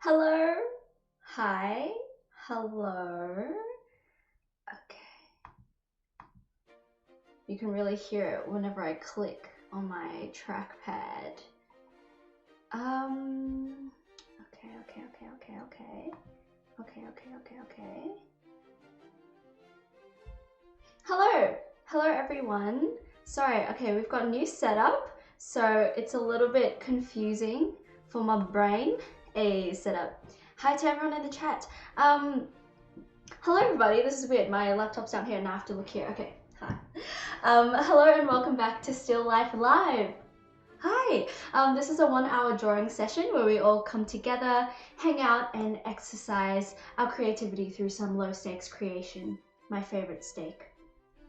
Hello. Hi. Hello. Okay. You can really hear it whenever I click on my trackpad. Okay. Hello everyone. Sorry, okay, we've got a new setup, so it's a little bit confusing for my brain. Setup. Hi to everyone in the chat. Hello everybody, this is weird. My laptop's down here and I have to look here. Okay, hi. Hello and welcome back to Still Life Live. Hi, this is a 1-hour drawing session where we all come together, hang out and exercise our creativity through some low stakes creation. My favorite stake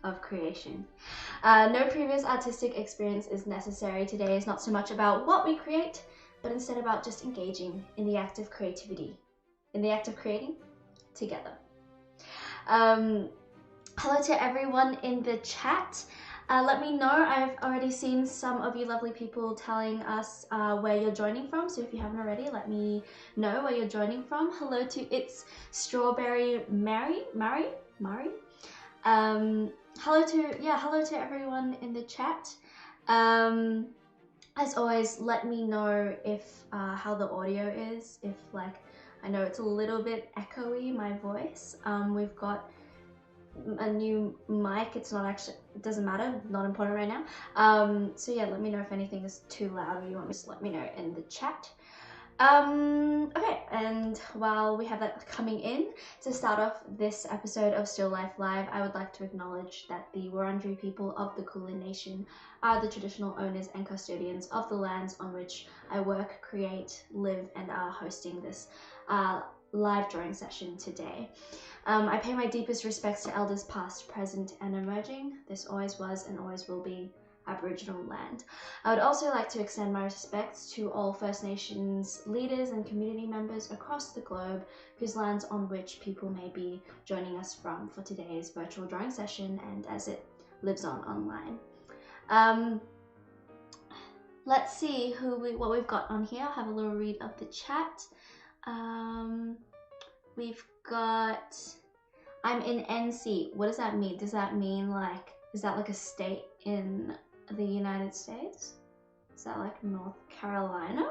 of creation. No previous artistic experience is necessary. Today is not so much about what we create, but instead about just engaging in the act of creativity, in the act of creating together. Hello to everyone in the chat. Let me know. I've already seen some of you lovely people telling us where you're joining from, so if you haven't already, let me know where you're joining from. Hello to It's Strawberry Mary. Hello to everyone in the chat. As always, let me know if how the audio is, if like, I know it's a little bit echoey, my voice. We've got a new mic. It's not actually, it doesn't matter, not important right now. So yeah, let me know if anything is too loud or you want me to let me know in the chat. Okay, and while we have that coming in, to start off this episode of Still Life Live, I would like to acknowledge that the Wurundjeri people of the Kulin Nation are the traditional owners and custodians of the lands on which I work, create, live, and are hosting this live drawing session today. I pay my deepest respects to elders past, present, and emerging. This always was and always will be Aboriginal land. I would also like to extend my respects to all First Nations leaders and community members across the globe whose lands on which people may be joining us from for today's virtual drawing session and as it lives on online. Let's see what we've got on here. I'll have a little read of the chat. We've got, I'm in NC. What does that mean? Does that mean like, is that like a state in the United States? Is that like North Carolina?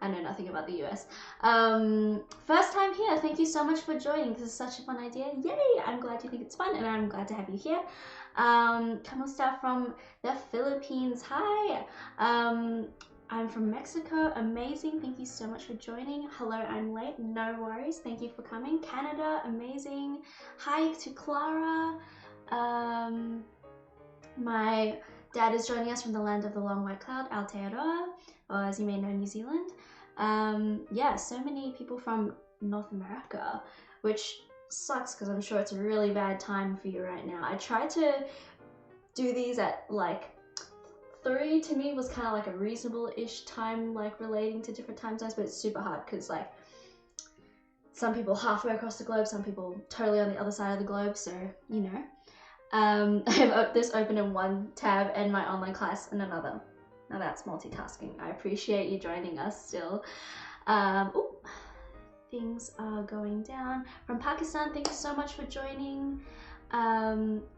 I know nothing about the US. First time here, thank you so much for joining. This is such a fun idea. Yay! I'm glad you think it's fun and I'm glad to have you here. Kamusta from the Philippines, hi! I'm from Mexico, amazing, thank you so much for joining. Hello, I'm late, no worries, thank you for coming. Canada, amazing. Hi to Clara. My dad is joining us from the land of the long white cloud, Aotearoa, or as you may know, New Zealand. Yeah, so many people from North America, which sucks because I'm sure it's a really bad time for you right now. I tried to do these at like 3 to me was kind of like a reasonable-ish time, like relating to different time zones, but it's super hard because like some people halfway across the globe, some people totally on the other side of the globe, so you know. I have this open in one tab and my online class in another. Now that's multitasking. I appreciate you joining us still. Ooh, things are going down. From Pakistan, thank you so much for joining.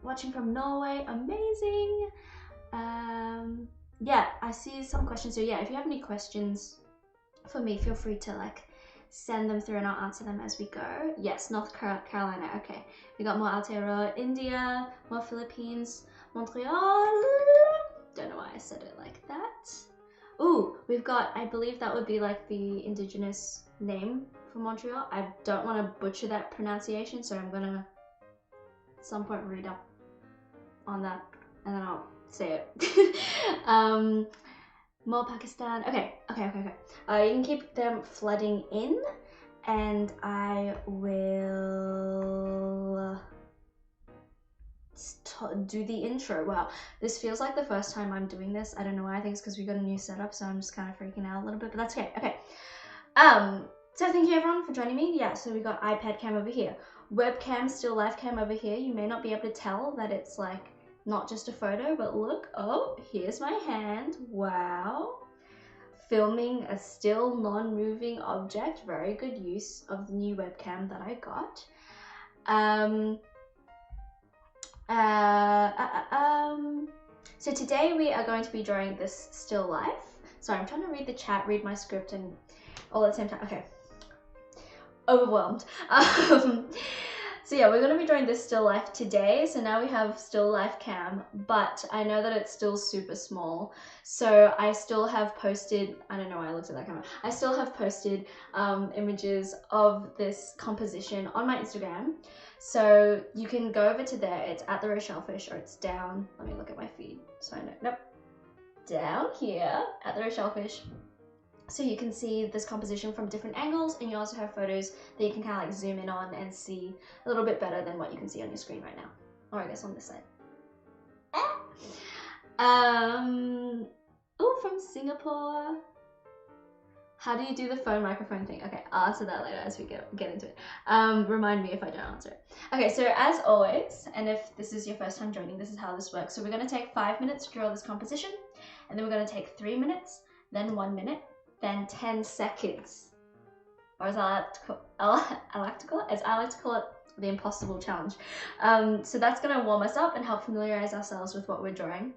Watching from Norway, amazing. Yeah, I see some questions. So yeah, if you have any questions for me, feel free to like send them through and I'll answer them as we go. Yes, North Carolina, okay. We got more Aotearoa, India, more Philippines, Montreal. Don't know why I said it like that. Ooh, we've got, I believe that would be like the indigenous name for Montreal. I don't want to butcher that pronunciation, so I'm gonna at some point read up on that and then I'll say it. More Pakistan. Okay. You can keep them flooding in, and I will do the intro. Wow, this feels like the first time I'm doing this. I don't know why. I think it's because we got a new setup, so I'm just kind of freaking out a little bit, but that's okay. Okay. So thank you everyone for joining me. Yeah, so we got iPad cam over here, webcam, still live cam over here. You may not be able to tell that it's like not just a photo, but look, oh, here's my hand, wow. filming a still non-moving object. Very good use of the new webcam that I got. So today we are going to be drawing this still life. Sorry, I'm trying to read the chat, read my script, and all at the same time. Okay, overwhelmed. So yeah, we're going to be drawing this still life today. So now we have still life cam, but I know that it's still super small. So I still have posted, I don't know why I looked at that camera. I still have posted images of this composition on my Instagram. So you can go over to there. It's at the Row Shellfish, or it's down. Let me look at my feed so I know. Nope. Down here at the Row Shellfish. So you can see this composition from different angles, and you also have photos that you can kind of like zoom in on and see a little bit better than what you can see on your screen right now. Or I guess on this side. Oh, from Singapore. How do you do the phone microphone thing? Okay, I'll answer that later as we get into it. Remind me if I don't answer it. Okay, so as always, and if this is your first time joining, this is how this works. So we're going to take 5 minutes to draw this composition, and then we're going to take 3 minutes, then 1 minute, then 10 seconds. Or as I like to call it, the impossible challenge. So that's going to warm us up and help familiarize ourselves with what we're drawing.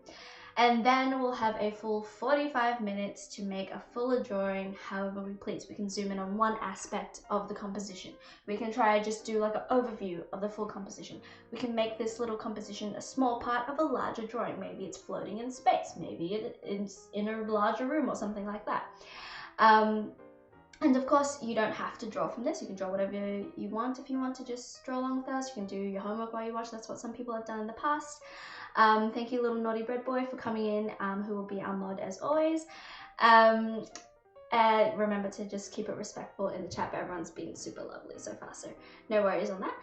And then we'll have a full 45 minutes to make a fuller drawing however we please. We can zoom in on one aspect of the composition. We can try just do like an overview of the full composition. We can make this little composition a small part of a larger drawing. Maybe it's floating in space. Maybe it's in a larger room or something like that. And of course, you don't have to draw from this. You can draw whatever you want. If you want to just draw along with us, you can do your homework while you watch. That's what some people have done in the past. Thank you, little naughty bread boy, for coming in, who will be our mod as always. And remember to just keep it respectful in the chat, but everyone's been super lovely so far, so no worries on that.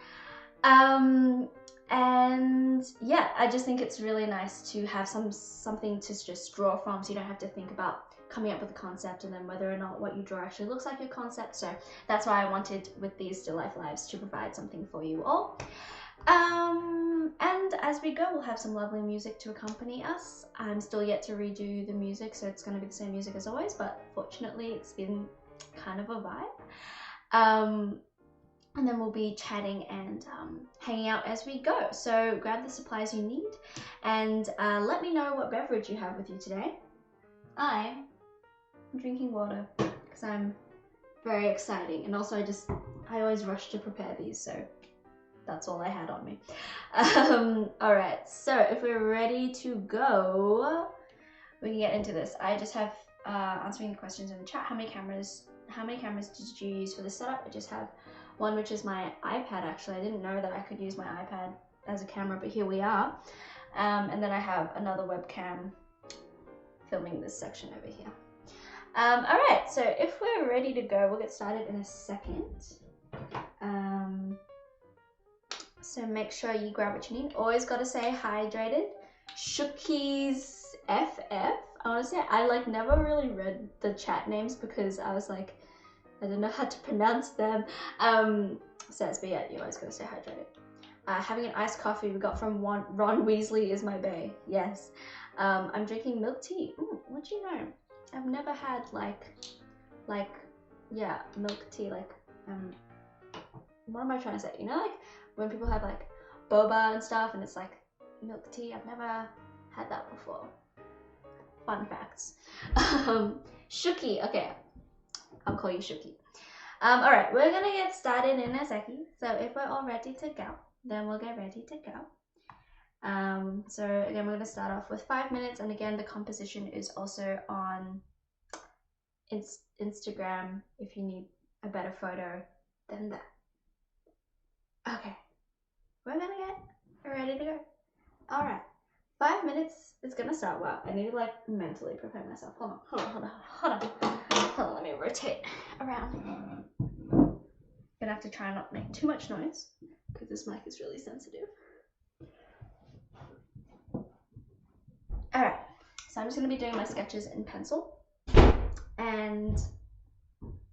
And yeah, I just think it's really nice to have something to just draw from, so you don't have to think about coming up with a concept and then whether or not what you draw actually looks like your concept. So that's why I wanted, with these Still Life Lives, to provide something for you all. And as we go, we'll have some lovely music to accompany us. I'm still yet to redo the music, so it's going to be the same music as always, but fortunately it's been kind of a vibe. And then we'll be chatting and hanging out as we go. So grab the supplies you need, and let me know what beverage you have with you today. I'm drinking water because I'm very exciting, and also I always rush to prepare these, so that's all I had on me. Alright, so if we're ready to go, we can get into this. I just have answering the questions in the chat. How many cameras did you use for the setup? I just have one, which is my iPad. Actually, I didn't know that I could use my iPad as a camera, but here we are. And then I have another webcam filming this section over here. Alright, so if we're ready to go, we'll get started in a second. So make sure you grab what you need. Always got to say hydrated. Shookies FF. I want to say, I like never really read the chat names because I was like, I don't know how to pronounce them. Says, but yeah, you always got to stay hydrated. Having an iced coffee we got from Ron Weasley is my bae. Yes. I'm drinking milk tea. Ooh, what you know? I've never had yeah, milk tea. Like, what am I trying to say? You know, like when people have like boba and stuff, and it's like milk tea. I've never had that before. Fun facts. Shuki. Okay, I'll call you Shuki. All right, we're gonna get started in a second. So if we're all ready to go, then we'll get ready to go. So again, we're going to start off with 5 minutes, and again, the composition is also on Instagram if you need a better photo than that. Okay, we're ready to go. All right, 5 minutes is going to start. Wow, I need to like mentally prepare myself. Hold on, let me rotate around. Gonna have to try not to make too much noise because this mic is really sensitive. Alright, so I'm just going to be doing my sketches in pencil and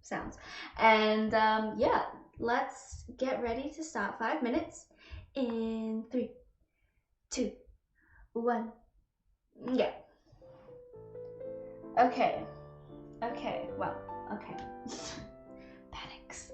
sounds. And yeah, let's get ready to start. 5 minutes in 3, 2, 1, yeah. Okay, Okay, well, okay. Panics.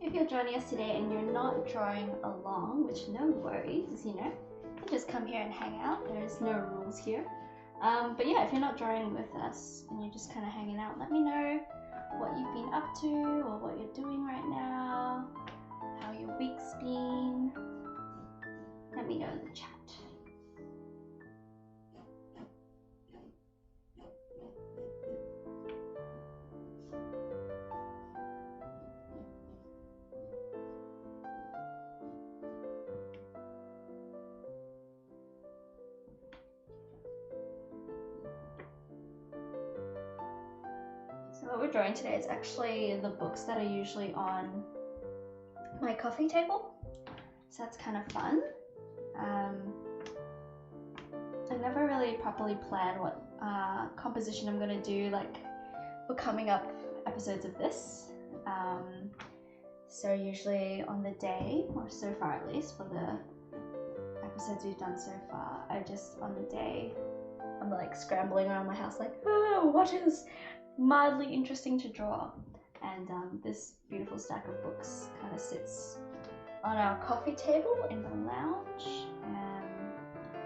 If you're joining us today and you're not drawing along, which no worries, you know, you can just come here and hang out. There's no rules here. But yeah, if you're not drawing with us and you're just kind of hanging out, let me know what you've been up to or what you're doing right now, how your week's been. Let me know in the chat. So what we're drawing today is actually the books that are usually on my coffee table. So that's kind of fun. I never really properly planned what composition I'm going to do like for coming up episodes of this. So usually on the day, or so far at least for the episodes we've done so far, on the day I'm like scrambling around my house like, oh, what is mildly interesting to draw? And this beautiful stack of books kind of sits on our coffee table in the lounge.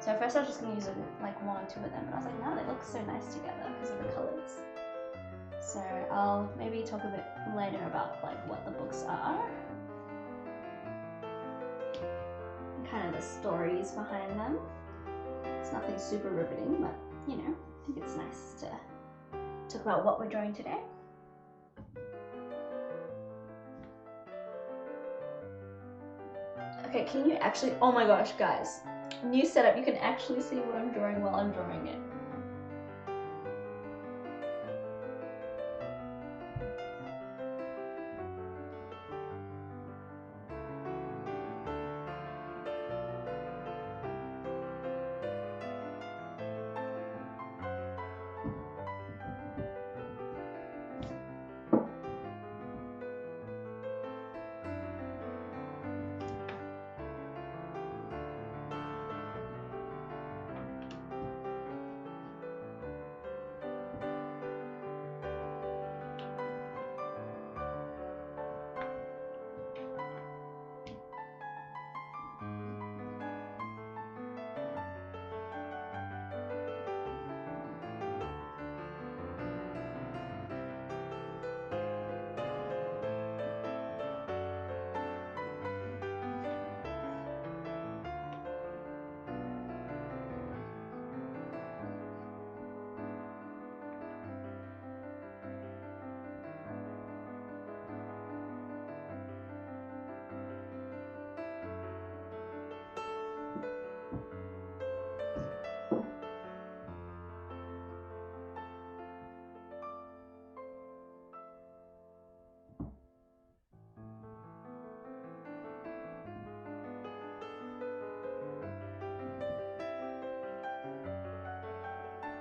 So at first I was just going to use like one or two of them, but I was like, no, they look so nice together because of the colours. So I'll maybe talk a bit later about like what the books are and kind of the stories behind them. It's nothing super riveting, but you know, I think it's nice to talk about what we're drawing today. Okay, can you actually, oh my gosh guys, new setup, you can actually see what I'm drawing while I'm drawing it.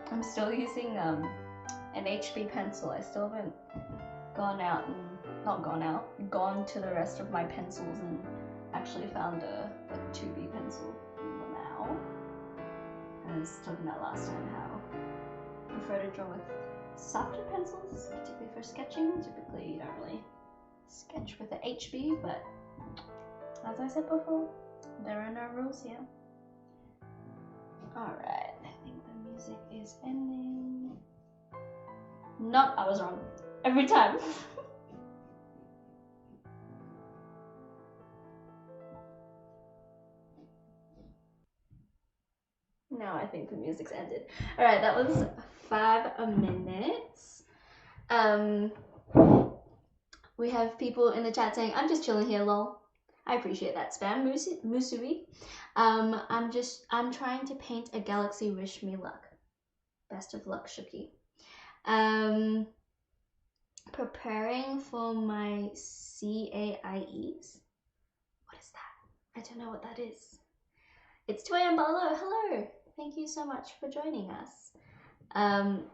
I'm still using an HB pencil. I still haven't gone to the rest of my pencils and actually found a like 2B pencil now. I was talking about last time how I prefer to draw with softer pencils, particularly for sketching. Typically you don't really sketch with the HB, but as I said before, there are no rules here. Alright, I think the music is ending. No, I was wrong. Every time. Now I think the music's ended. All right, that was 5 minutes. We have people in the chat saying, I'm just chilling here, lol. I appreciate that, Spam Musui. I'm trying to paint a galaxy, wish me luck. Best of luck, Shuki. Preparing for my CAIEs. What is that? I don't know what that is. It's 2 a.m. Hello, hello. Thank you so much for joining us.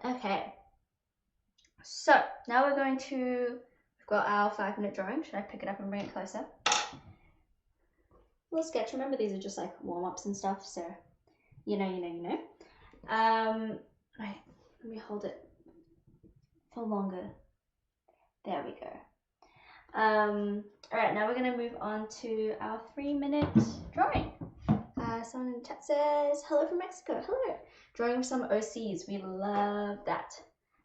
Okay. So now we're going to, we've got our 5-minute drawing. Should I pick it up and bring it closer? Little sketch. Remember, these are just like warm-ups and stuff, so you know. Right, let me hold it for longer. There we go. All right, now we're gonna move on to our 3-minute drawing. Someone in the chat says, hello from Mexico. Hello. Drawing with some OCs. We love that.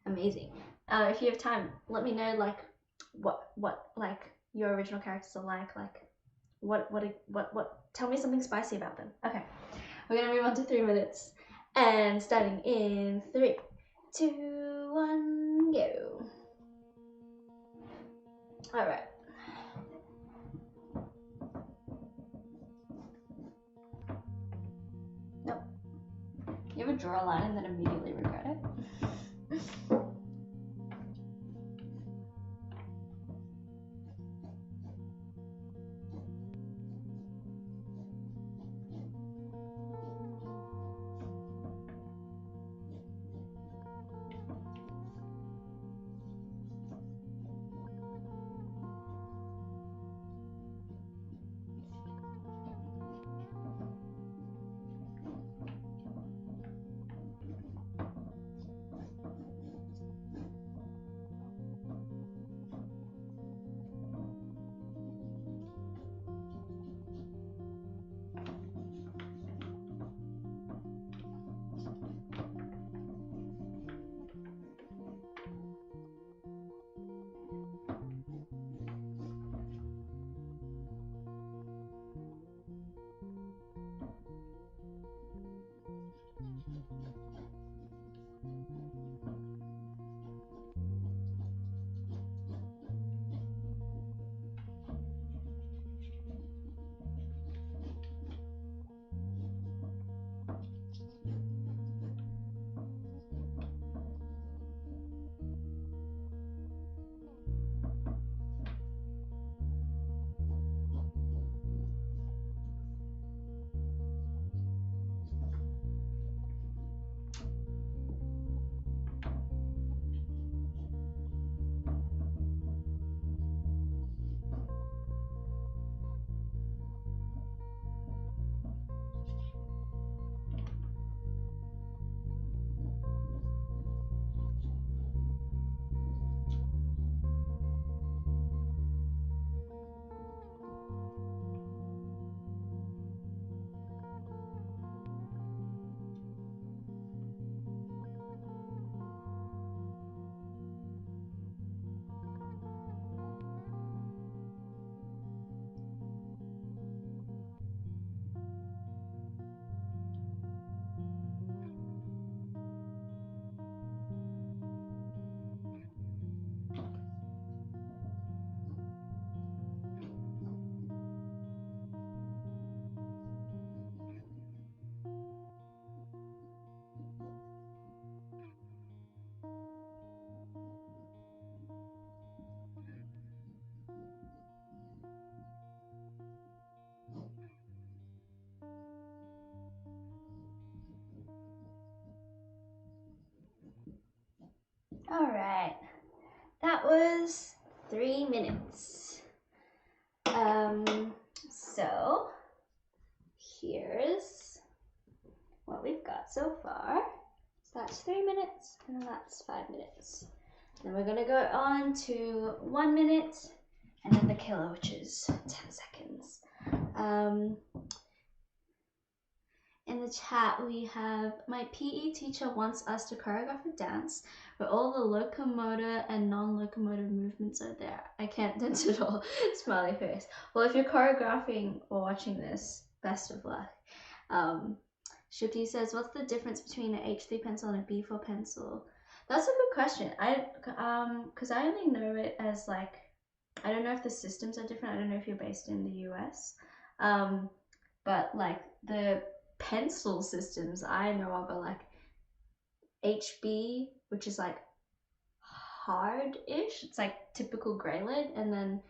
Amazing. If you have time, let me know like what like your original characters are like what tell me something spicy about them. Okay. We're gonna move on to 3 minutes. And starting in 3, 2, 1, go. Alright. Nope. You ever draw a line and then immediately regret it? All right, that was 3 minutes. So here's what we've got so far. So that's 3 minutes and that's 5 minutes. Then we're gonna go on to 1 minute and then the killer, which is 10 seconds. In the chat, we have, my PE teacher wants us to choreograph a dance where all the locomotor and non-locomotor movements are there. I can't dance at all. Smiley face. Well, if you're choreographing or watching this, best of luck. Shuki says, what's the difference between an H3 pencil and a B4 pencil? That's a good question. Because I only know it as like, I don't know if the systems are different. I don't know if you're based in the US. But like the pencil systems I know of are like HB, which is like hard-ish. It's like typical grey lead, and then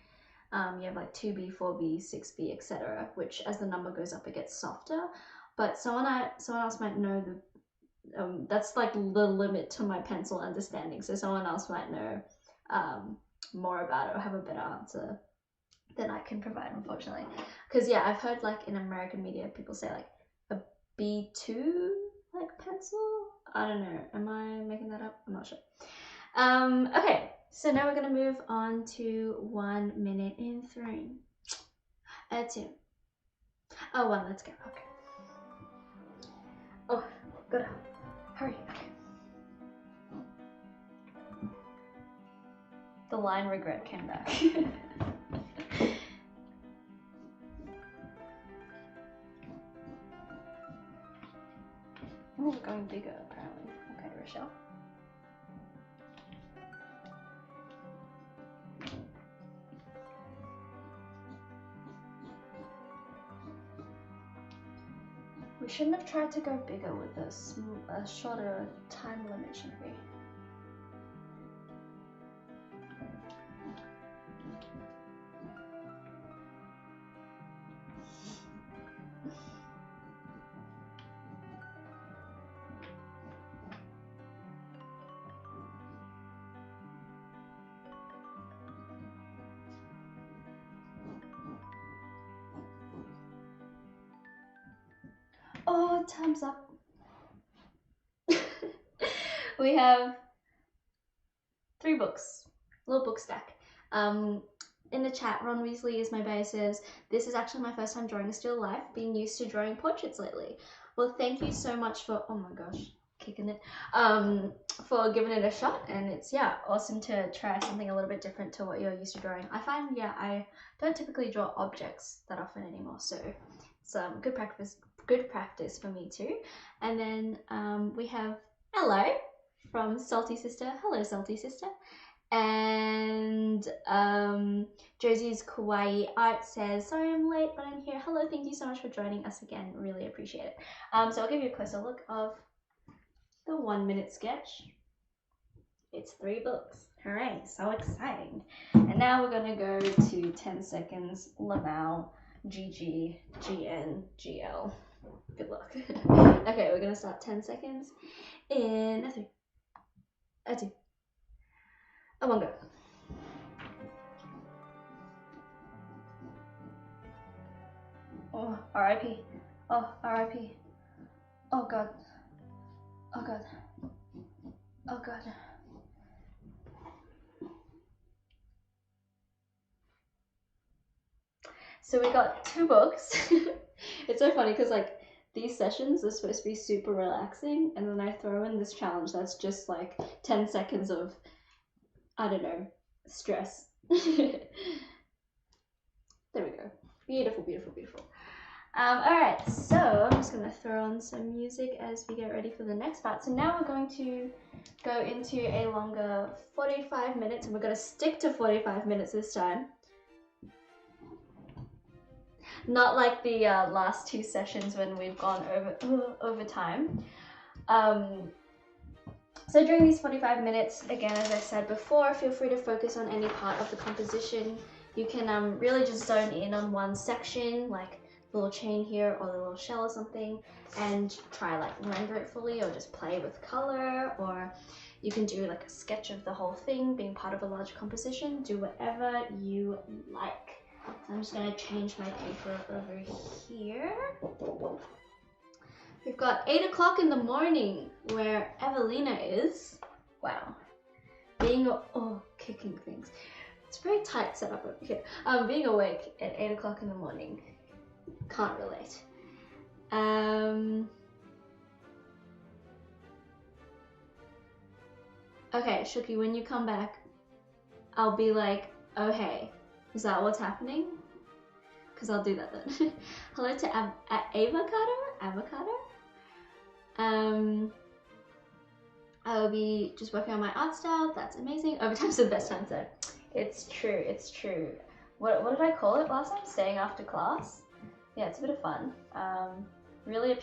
you have like 2B, 4B, 6B, etc., which as the number goes up, it gets softer. But someone else might know the that's like the limit to my pencil understanding. So someone else might know more about it or have a better answer than I can provide, unfortunately. Because yeah, I've heard like in American media people say like a B2 like pencil. I don't know. Am I making that up? I'm not sure. Okay, so now we're gonna move on to 1 minute in 3, 2, oh 1. Let's go. Okay. Oh, gotta hurry. Okay. The line regret came back. Oh, we're going bigger apparently. Okay, Rochelle. We shouldn't have tried to go bigger with this. A shorter time limit, should we? Oh, time's up. We have 3 books, little book stack. In the chat, Ron Weasley is my bae says, this is actually my first time drawing a still life, being used to drawing portraits lately. Well, thank you so much for, oh my gosh, kicking it, for giving it a shot. And it's, yeah, awesome to try something a little bit different to what you're used to drawing. I find, yeah, I don't typically draw objects that often anymore, so it's good practice for me too. And then we have hello from Salty Sister. Hello, Salty Sister. And Josie's Kawaii Art says, sorry I'm late, but I'm here. Hello, thank you so much for joining us again. Really appreciate it. So I'll give you a closer look of the 1 minute sketch. It's 3 books. Hooray, so exciting. And now we're gonna go to 10 seconds, Lamal, GG, GN, GL. Good luck. Okay, we're gonna start 10 seconds in a 3, a 2, a 1, go. Oh, R.I.P. Oh, R.I.P. Oh God. Oh God. Oh God. So we got 2 books. It's so funny because like these sessions are supposed to be super relaxing, and then I throw in this challenge that's just like 10 seconds of, I don't know, stress. There we go. Beautiful, beautiful, beautiful. Alright, so I'm just going to throw on some music as we get ready for the next part. So now we're going to go into a longer 45 minutes, and we're going to stick to 45 minutes this time. Not like the last 2 sessions when we've gone over time. So during these 45 minutes, again, as I said before, feel free to focus on any part of the composition. You can really just zone in on one section, like the little chain here or the little shell or something, and try like render it fully, or just play with color, or you can do like a sketch of the whole thing being part of a large composition. Do whatever you like. So I'm just going to change my paper over here. We've got 8 o'clock in the morning where Evelina is. Wow. Kicking things. It's a very tight setup over here. Being awake at 8 o'clock in the morning. Can't relate. Okay, Shuki, when you come back, I'll be like, oh hey, is that what's happening? Because I'll do that then. Hello to Avocado? I'll be just working on my art style. That's amazing. Overtime's the best time, so it's true, it's true. What did I call it last time? Staying after class? Yeah, it's a bit of fun. Really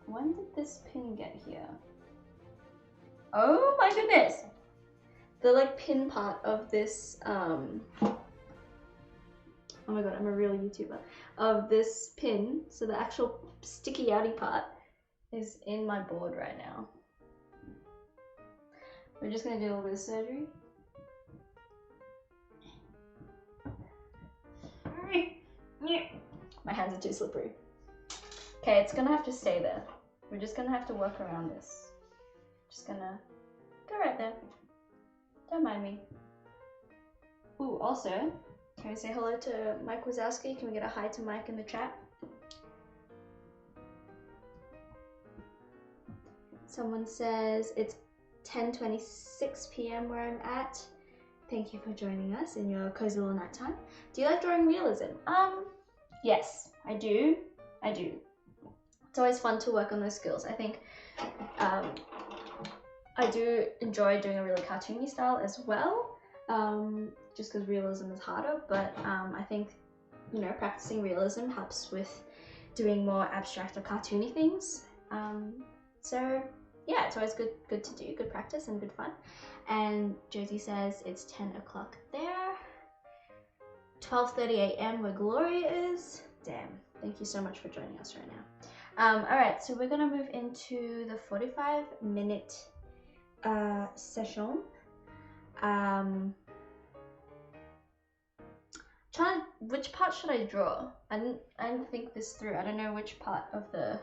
when did this pin get here? Oh my goodness! The like pin part of this, oh my god, I'm a real YouTuber. Of this pin, so the actual sticky outy part is in my board right now. We're just gonna do a little bit of surgery. My hands are too slippery. Okay, it's gonna have to stay there. We're just gonna have to work around this. Just gonna go right there. Don't mind me. Ooh, also, can we say hello to Mike Wazowski? Can we get a hi to Mike in the chat? Someone says it's 10:26 p.m. where I'm at. Thank you for joining us in your cozy little nighttime. Do you like drawing realism? Yes, I do. I do. It's always fun to work on those skills. I think I do enjoy doing a really cartoony style as well, just because realism is harder, but I think, you know, practicing realism helps with doing more abstract or cartoony things. So yeah, it's always good to do, good practice and good fun. And Josie says it's 10 o'clock there. 12:30 a.m. where Gloria is. Damn, thank you so much for joining us right now. Alright, so we're gonna move into the 45-minute session. Which part should I draw? I didn't think this through. I don't know which part of the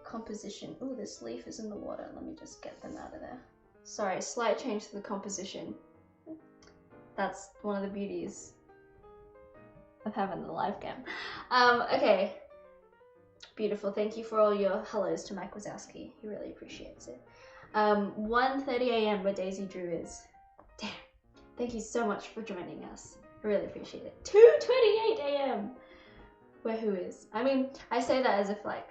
composition. Oh, this leaf is in the water. Let me just get them out of there. Sorry, slight change to the composition. That's one of the beauties of having the live cam. Okay. Beautiful. Thank you for all your hellos to Mike Wazowski. He really appreciates it. 1:30 a.m. where Daisy Drew is. Damn. Thank you so much for joining us. I really appreciate it. 2:28 a.m. where who is? I mean, I say that as if like,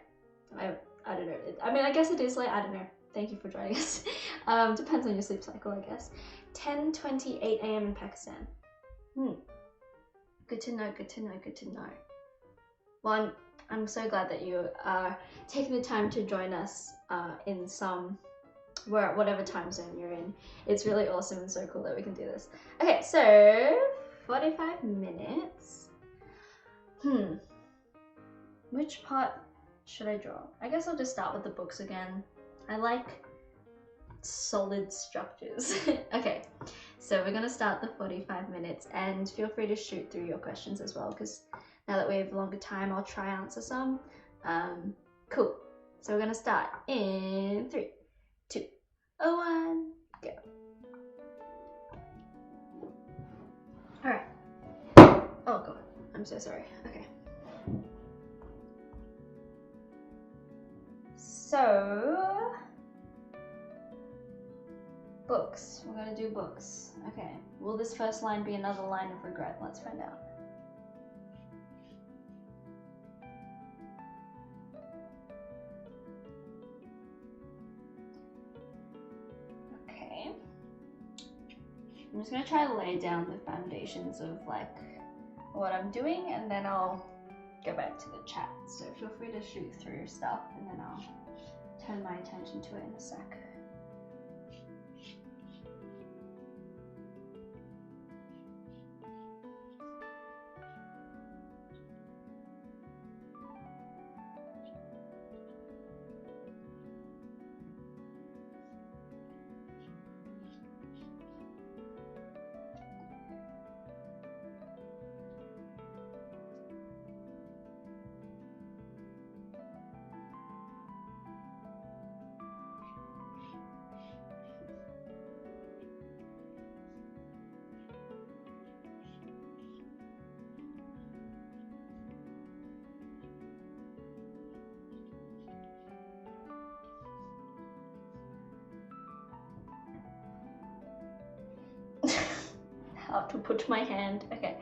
I don't know. I mean, I guess it is late. I don't know. Thank you for joining us. Depends on your sleep cycle, I guess. 10:28 a.m. in Pakistan. Good to know, good to know, good to know. Well, I'm so glad that you are taking the time to join us in whatever time zone you're in. It's really awesome and so cool that we can do this. Okay, so 45 minutes. Which part should I draw? I guess I'll just start with the books again. I like solid structures. Okay, so we're gonna start the 45 minutes and feel free to shoot through your questions as well, because now that we have longer time, I'll try answer some. Cool. So we're gonna start in 3, 2, 1, go. Alright. Oh god, I'm so sorry. Okay. So, books. We're gonna do books. Okay. Will this first line be another line of regret? Let's find out. Okay. I'm just gonna try to lay down the foundations of like what I'm doing, and then I'll go back to the chat. So feel free to shoot through stuff, and then I'll turn my attention to it in a sec. How to put my hand. Okay.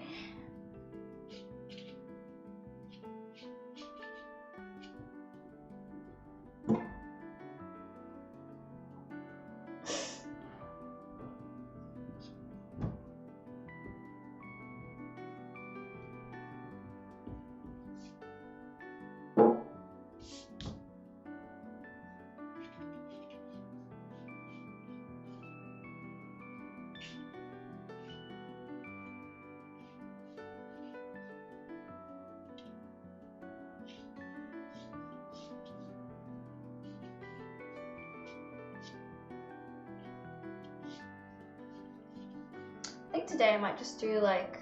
today I might just do like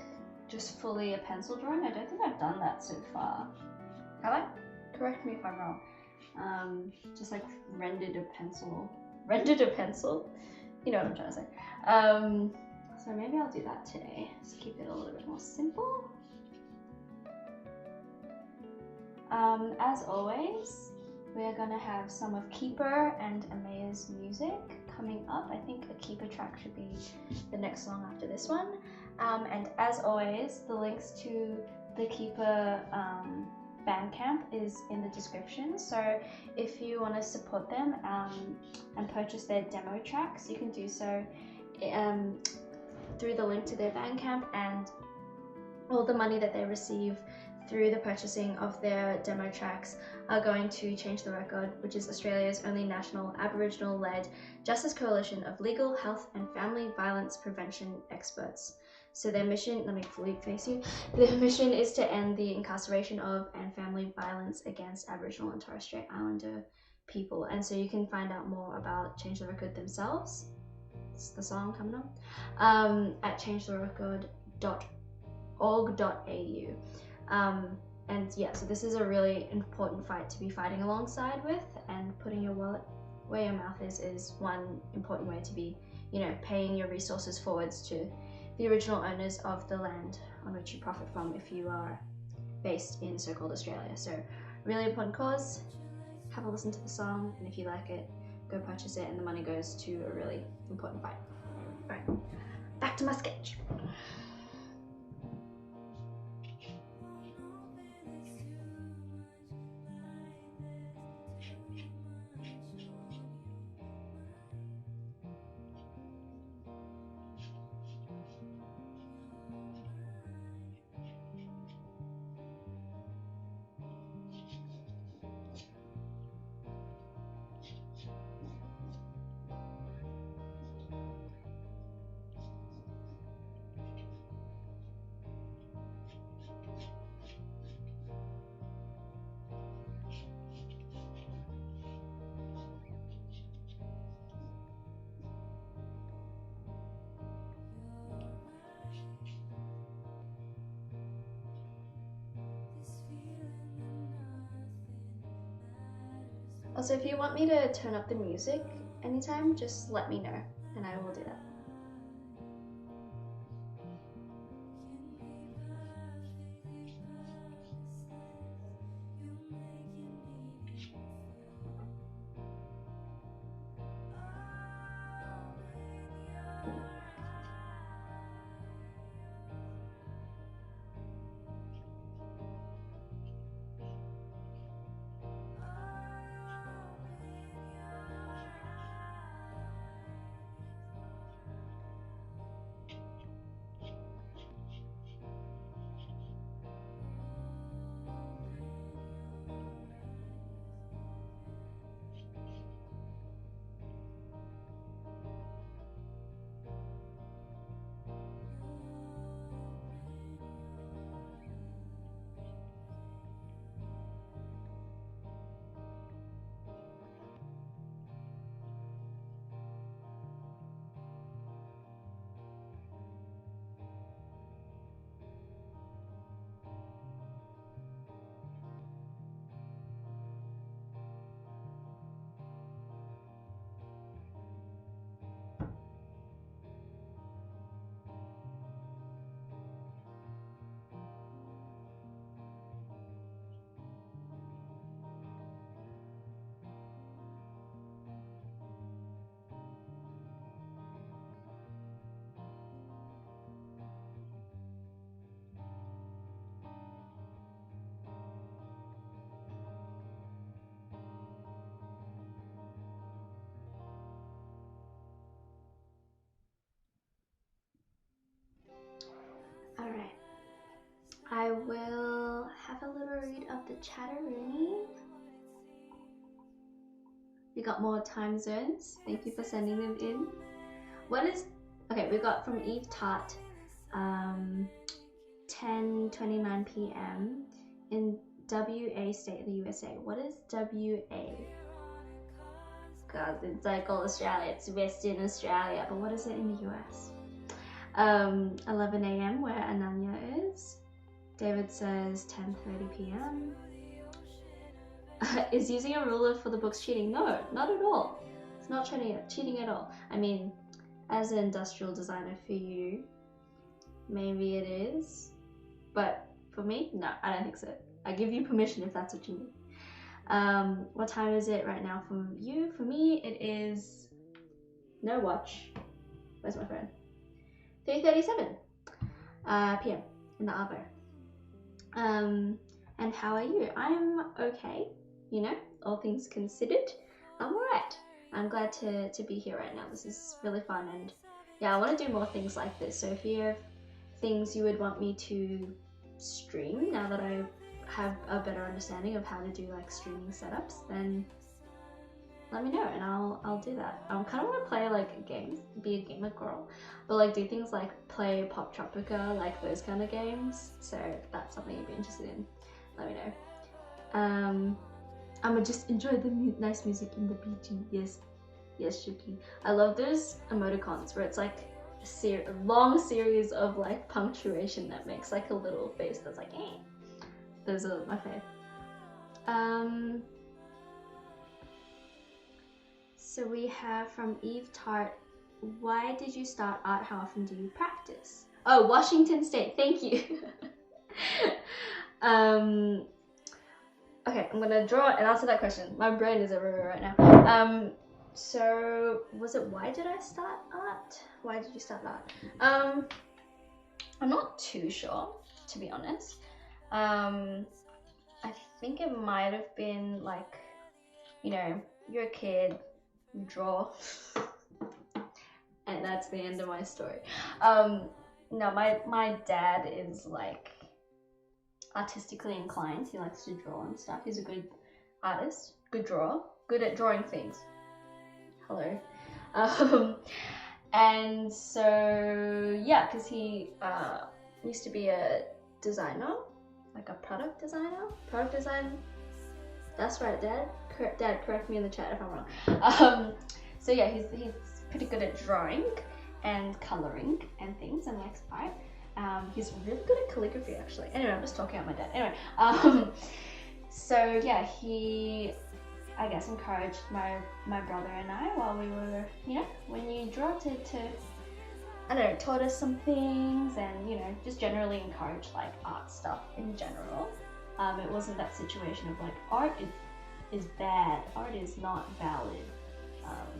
just fully a pencil drawing. I don't think I've done that so far. Have I? Correct me if I'm wrong. Just like rendered a pencil. You know what I'm trying to say. So maybe I'll do that today. Just keep it a little bit more simple. As always, we are gonna have some of Keeper and Amaya's music coming up. I think a Keeper track should be the next song after this one. And as always, the links to the Keeper Bandcamp is in the description. So if you want to support them and purchase their demo tracks, you can do so through the link to their Bandcamp, and all the money that they receive through the purchasing of their demo tracks are going to Change the Record, which is Australia's only national Aboriginal-led justice coalition of legal, health and family violence prevention experts. So their mission, let me fully face you, their mission is to end the incarceration of and family violence against Aboriginal and Torres Strait Islander people. And so you can find out more about Change the Record themselves, it's the song coming up, at changetherecord.org.au. And yeah, so this is a really important fight to be fighting alongside with, and putting your wallet where your mouth is one important way to be, you know, paying your resources forwards to the original owners of the land on which you profit from if you are based in so-called Australia. So really important cause. Have a listen to the song, and if you like it, go purchase it, and the money goes to a really important fight. All right, back to my sketch. Also, if you want me to turn up the music anytime, just let me know, and I will do that. Alright, I will have a little read of the chatteroonie. We got more time zones. Thank you for sending them in. What is, okay, we got from Eve Tart, 10:29 p.m. in WA state of the USA. What is WA? Because it's like all Australia, it's Western Australia, but what is it in the US? 11 a.m. where Ananya is. David says 10:30 p.m. Is using a ruler for the books cheating? No, not at all. It's not cheating at all. I mean, as an industrial designer for you, maybe it is, but for me, no, I don't think so. I give you permission if that's what you need. What time is it right now for you? For me, it is no watch. Where's my phone? 3:37 p.m. in the Arvo. And how are you? I'm okay, you know, all things considered. I'm alright. I'm glad to be here right now. This is really fun, and yeah, I want to do more things like this. So if you have things you would want me to stream now that I have a better understanding of how to do like streaming setups, then let me know and I'll do that. I kind of want to play like games, be a gamer girl, but like do things like play Pop Tropica, like those kind of games. So if that's something you'd be interested in, let me know. I'ma just enjoy the nice music in the BG. Yes, Shuki. I love those emoticons where it's like a long series of like punctuation that makes like a little face that's like, eh. Those are my fave. So we have from Eve Tart, why did you start art? How often do you practice? Oh, Washington State, thank you. Okay, I'm gonna draw and answer that question. My brain is everywhere right now. So was it why did I start art? Why did you start art? I'm not too sure, to be honest. I think it might have been like, you know, you're a kid, you draw, and that's the end of my story. No, my dad is like artistically inclined. He likes to draw and stuff. He's a good artist, good drawer, good at drawing things. Hello. And so yeah, because he used to be a designer, like a product design. That's right, Dad. Dad, correct me in the chat if I'm wrong. So yeah, he's pretty good at drawing and coloring and things, and likes art. He's really good at calligraphy, actually. Anyway, I'm just talking about my dad. Anyway, so yeah, he, I guess, encouraged my brother and I while we were, you know, when you draw to I don't know, taught us some things, and you know, just generally encouraged like art stuff in general. It wasn't that situation of like art is bad, art is not valid.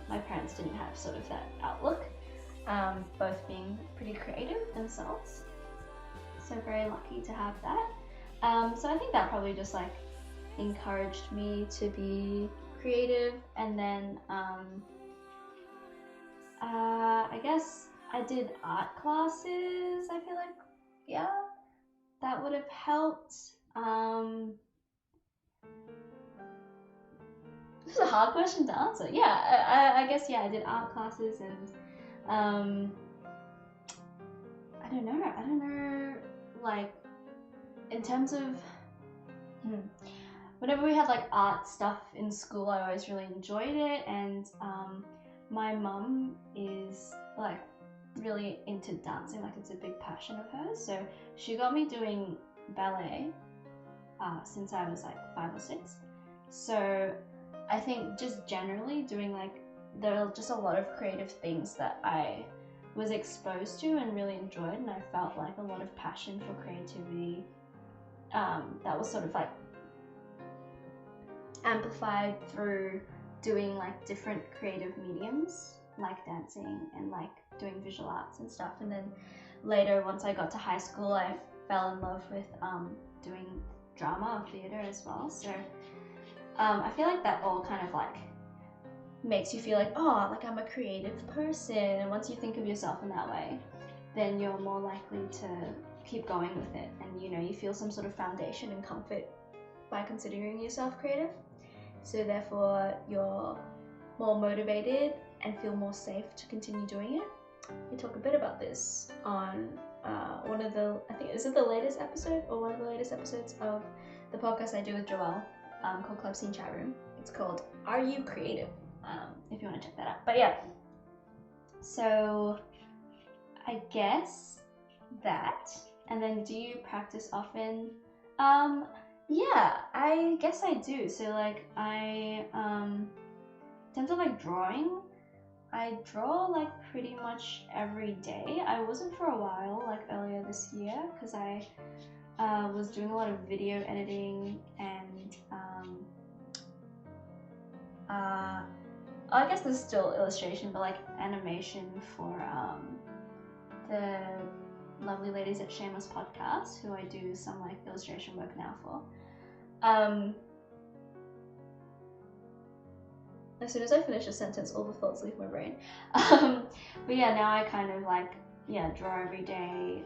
My parents didn't have sort of that outlook, both being pretty creative themselves. So very lucky to have that. So I think that probably just like encouraged me to be creative, and then I guess I did art classes. I feel like, yeah, that would have helped. This is a hard question to answer. Yeah, I guess, yeah, I did art classes, and I don't know, like, in terms of, whenever we had like art stuff in school, I always really enjoyed it, and my mum is like really into dancing, like it's a big passion of hers, so she got me doing ballet since I was like 5 or 6. So I think just generally doing like, there are just a lot of creative things that I was exposed to and really enjoyed, and I felt like a lot of passion for creativity that was sort of like amplified through doing like different creative mediums like dancing and like doing visual arts and stuff. And then later, once I got to high school, I fell in love with doing drama or theatre as well. So I feel like that all kind of like makes you feel like, oh, like I'm a creative person, and once you think of yourself in that way, then you're more likely to keep going with it, and you know, you feel some sort of foundation and comfort by considering yourself creative. So therefore you're more motivated and feel more safe to continue doing it. We talk a bit about this on one of the, I think, is it the latest episode or one of the latest episodes of the podcast I do with Joelle called Club Scene Chat Room. It's called Are You Creative? If you want to check that out. But yeah, so I guess that. And then, do you practice often? Yeah, I guess I do. So like in terms of like drawing, I draw like pretty much every day. I wasn't for a while, like earlier this year, because I was doing a lot of video editing and I guess there's still illustration, but like animation for the lovely ladies at Shameless Podcast, who I do some like illustration work now for. As soon as I finish a sentence, all the thoughts leave my brain. But yeah, now I kind of like, yeah, draw every day,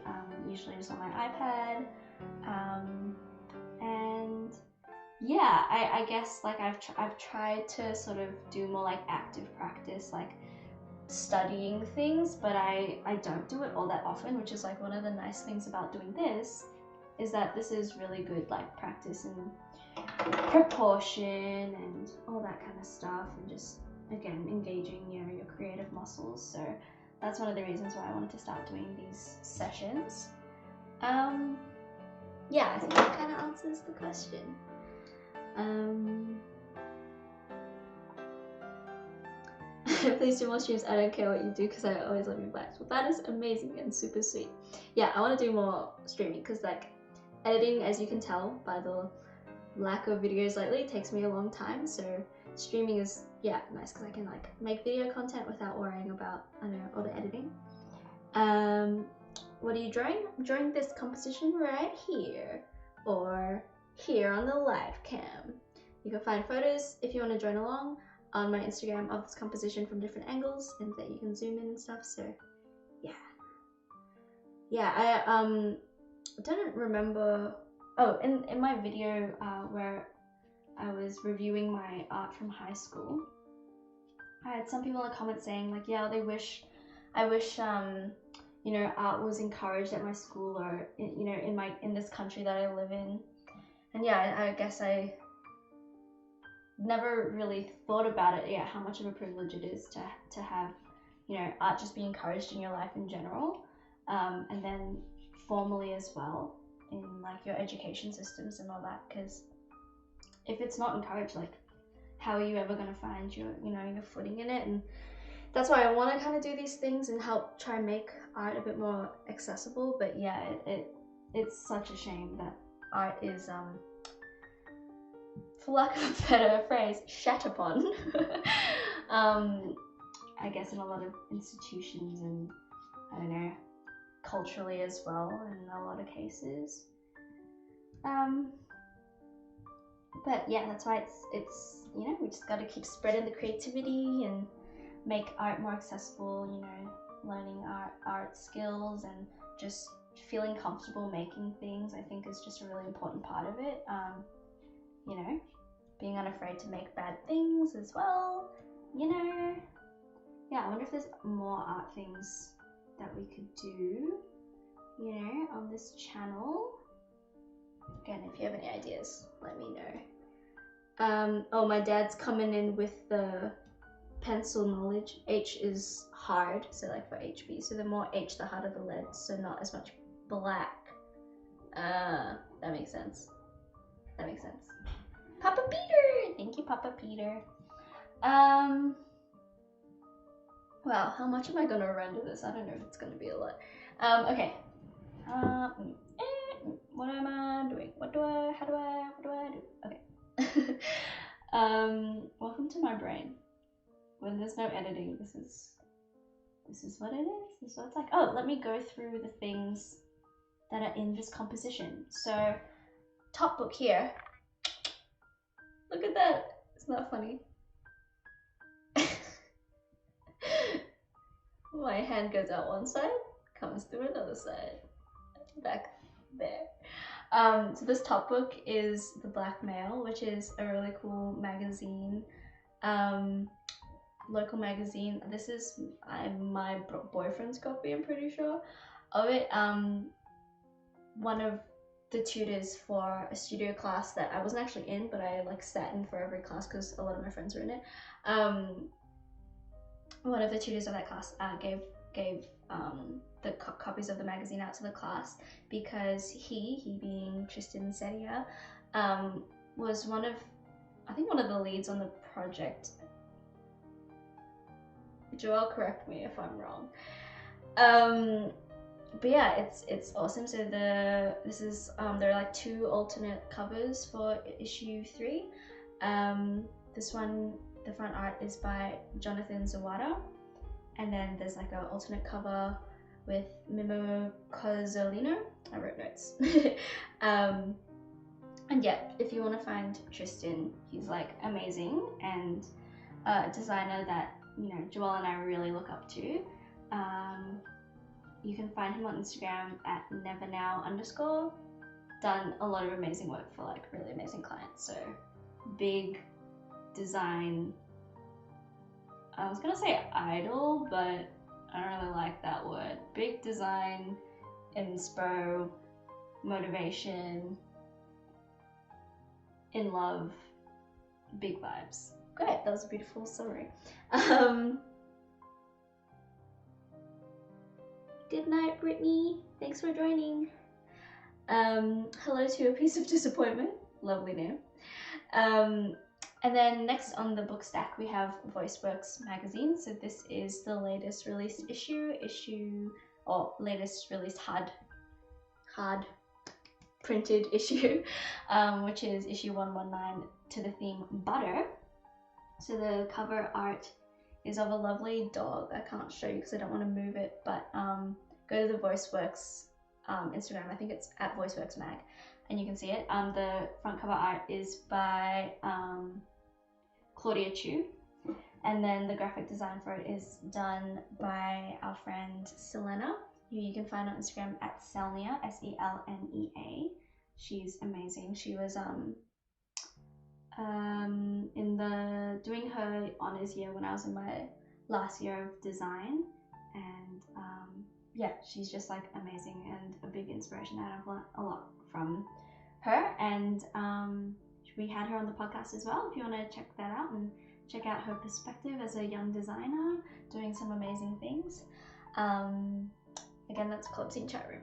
usually just on my iPad. And yeah, I guess like I've tried to sort of do more like active practice, like studying things, but I don't do it all that often, which is like one of the nice things about doing this, is that this is really good like practice in proportion and all that kind of stuff, and just again engaging, you know, your creative muscles. So that's one of the reasons why I wanted to start doing these sessions. Yeah, I think that kind of answers the question. Please do more streams. I don't care what you do because I always love your vibes. Well, that is amazing and super sweet. Yeah, I want to do more streaming because like editing, as you can tell by the lack of videos lately, takes me a long time. So streaming is, yeah, nice because I can like make video content without worrying about, I don't know, all the editing. What are you drawing? I'm drawing this composition right here, or here on the live cam. You can find photos if you want to join along on my Instagram of this composition from different angles, and that you can zoom in and stuff. So yeah, I don't remember. Oh, in my video where I was reviewing my art from high school, I had some people in the comments saying like, yeah, I wish you know, art was encouraged at my school, or you know, in this country that I live in. And yeah, I guess I never really thought about it, yeah, how much of a privilege it is to have, you know, art just be encouraged in your life in general, and then formally as well in like your education systems and all that. Because if it's not encouraged, like how are you ever going to find your, you know, your footing in it? And that's why I want to kind of do these things and help try and make art a bit more accessible. But yeah, it's such a shame that art is for lack of a better phrase, shat upon. I guess in a lot of institutions, and I don't know, culturally as well in a lot of cases. But yeah, that's why it's you know, we just got to keep spreading the creativity and make art more accessible, you know, learning art skills and just feeling comfortable making things, I think is just a really important part of it. You know, being unafraid to make bad things as well, you know. Yeah, I wonder if there's more art things that we could do, you know, on this channel. Again, if you have any ideas, let me know. Oh, my dad's coming in with the pencil knowledge. H is hard, so like for HB, so the more H, the harder the lead, so not as much black. That makes sense. That makes sense. Papa Peter! Thank you, Papa Peter. Wow, how much am I gonna render this? I don't know if it's gonna be a lot. Okay. What am I doing? What do I do? Okay. Welcome to my brain. When there's no editing, this is what it is. This is what it's like. Oh, let me go through the things that are in this composition. So, top book here. Look at that. Isn't that funny? My hand goes out one side, comes through another side. Back there. So this top book is The Black Male, which is a really cool magazine, local magazine. This is my boyfriend's copy, I'm pretty sure, of it. One of the tutors for a studio class that I wasn't actually in, but I like sat in for every class because a lot of my friends were in it. One of the tutors of that class gave the copies of the magazine out to the class, because he being Tristan Sedia, was one of the leads on the project. Joel, correct me if I'm wrong. But yeah, it's awesome. So there are like 2 alternate covers for issue 3. This one, the front art is by Jonathan Zawada, and then there's like an alternate cover with Mimo Cozzolino. I wrote notes. And yeah, if you want to find Tristan, he's like amazing, and a designer that, you know, Joelle and I really look up to. You can find him on Instagram at nevernow_. Done a lot of amazing work for like really amazing clients. So big design, I was gonna say idol, but I don't really like that word. Big design, inspo, motivation, in love, big vibes. Great, that was a beautiful summary. Good night, Brittany. Thanks for joining. Hello to a piece of disappointment. Lovely name. And then next on the book stack, we have VoiceWorks magazine. So this is the latest released latest released hard printed issue, which is issue 119 to the theme Butter. So the cover art is of a lovely dog. I can't show you because I don't want to move it, but go to the VoiceWorks Instagram. I think it's at VoiceWorks Mag, and you can see it. The front cover art is by Claudia Chu, and then the graphic design for it is done by our friend Selena, who you can find on Instagram at Selnea, Selnea. She's amazing. She was doing her honors year when I was in my last year of design, and yeah, she's just like amazing and a big inspiration. I've learned a lot from her, and we had her on the podcast as well. If you want to check that out and check out her perspective as a young designer doing some amazing things. Again, that's Club Scene chat room.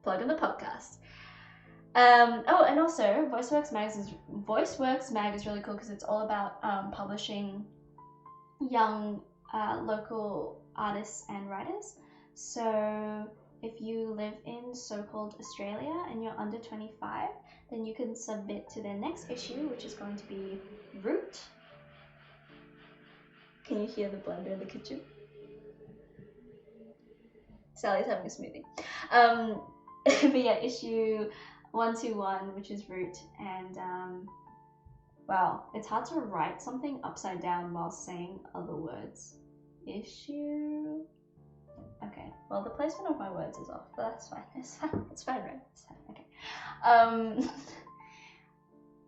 Plug in the podcast. Oh, and also VoiceWorks Mag is really cool because it's all about publishing young local artists and writers. So if you live in so-called Australia and you're under 25, then you can submit to their next issue, which is going to be Root. Can you hear the blender in the kitchen? Sally's having a smoothie. But yeah, issue 121, which is Root, and wow, it's hard to write something upside down while saying other words. Issue. Okay, well, the placement of my words is off, but that's fine. It's fine, right? It's fine. Okay.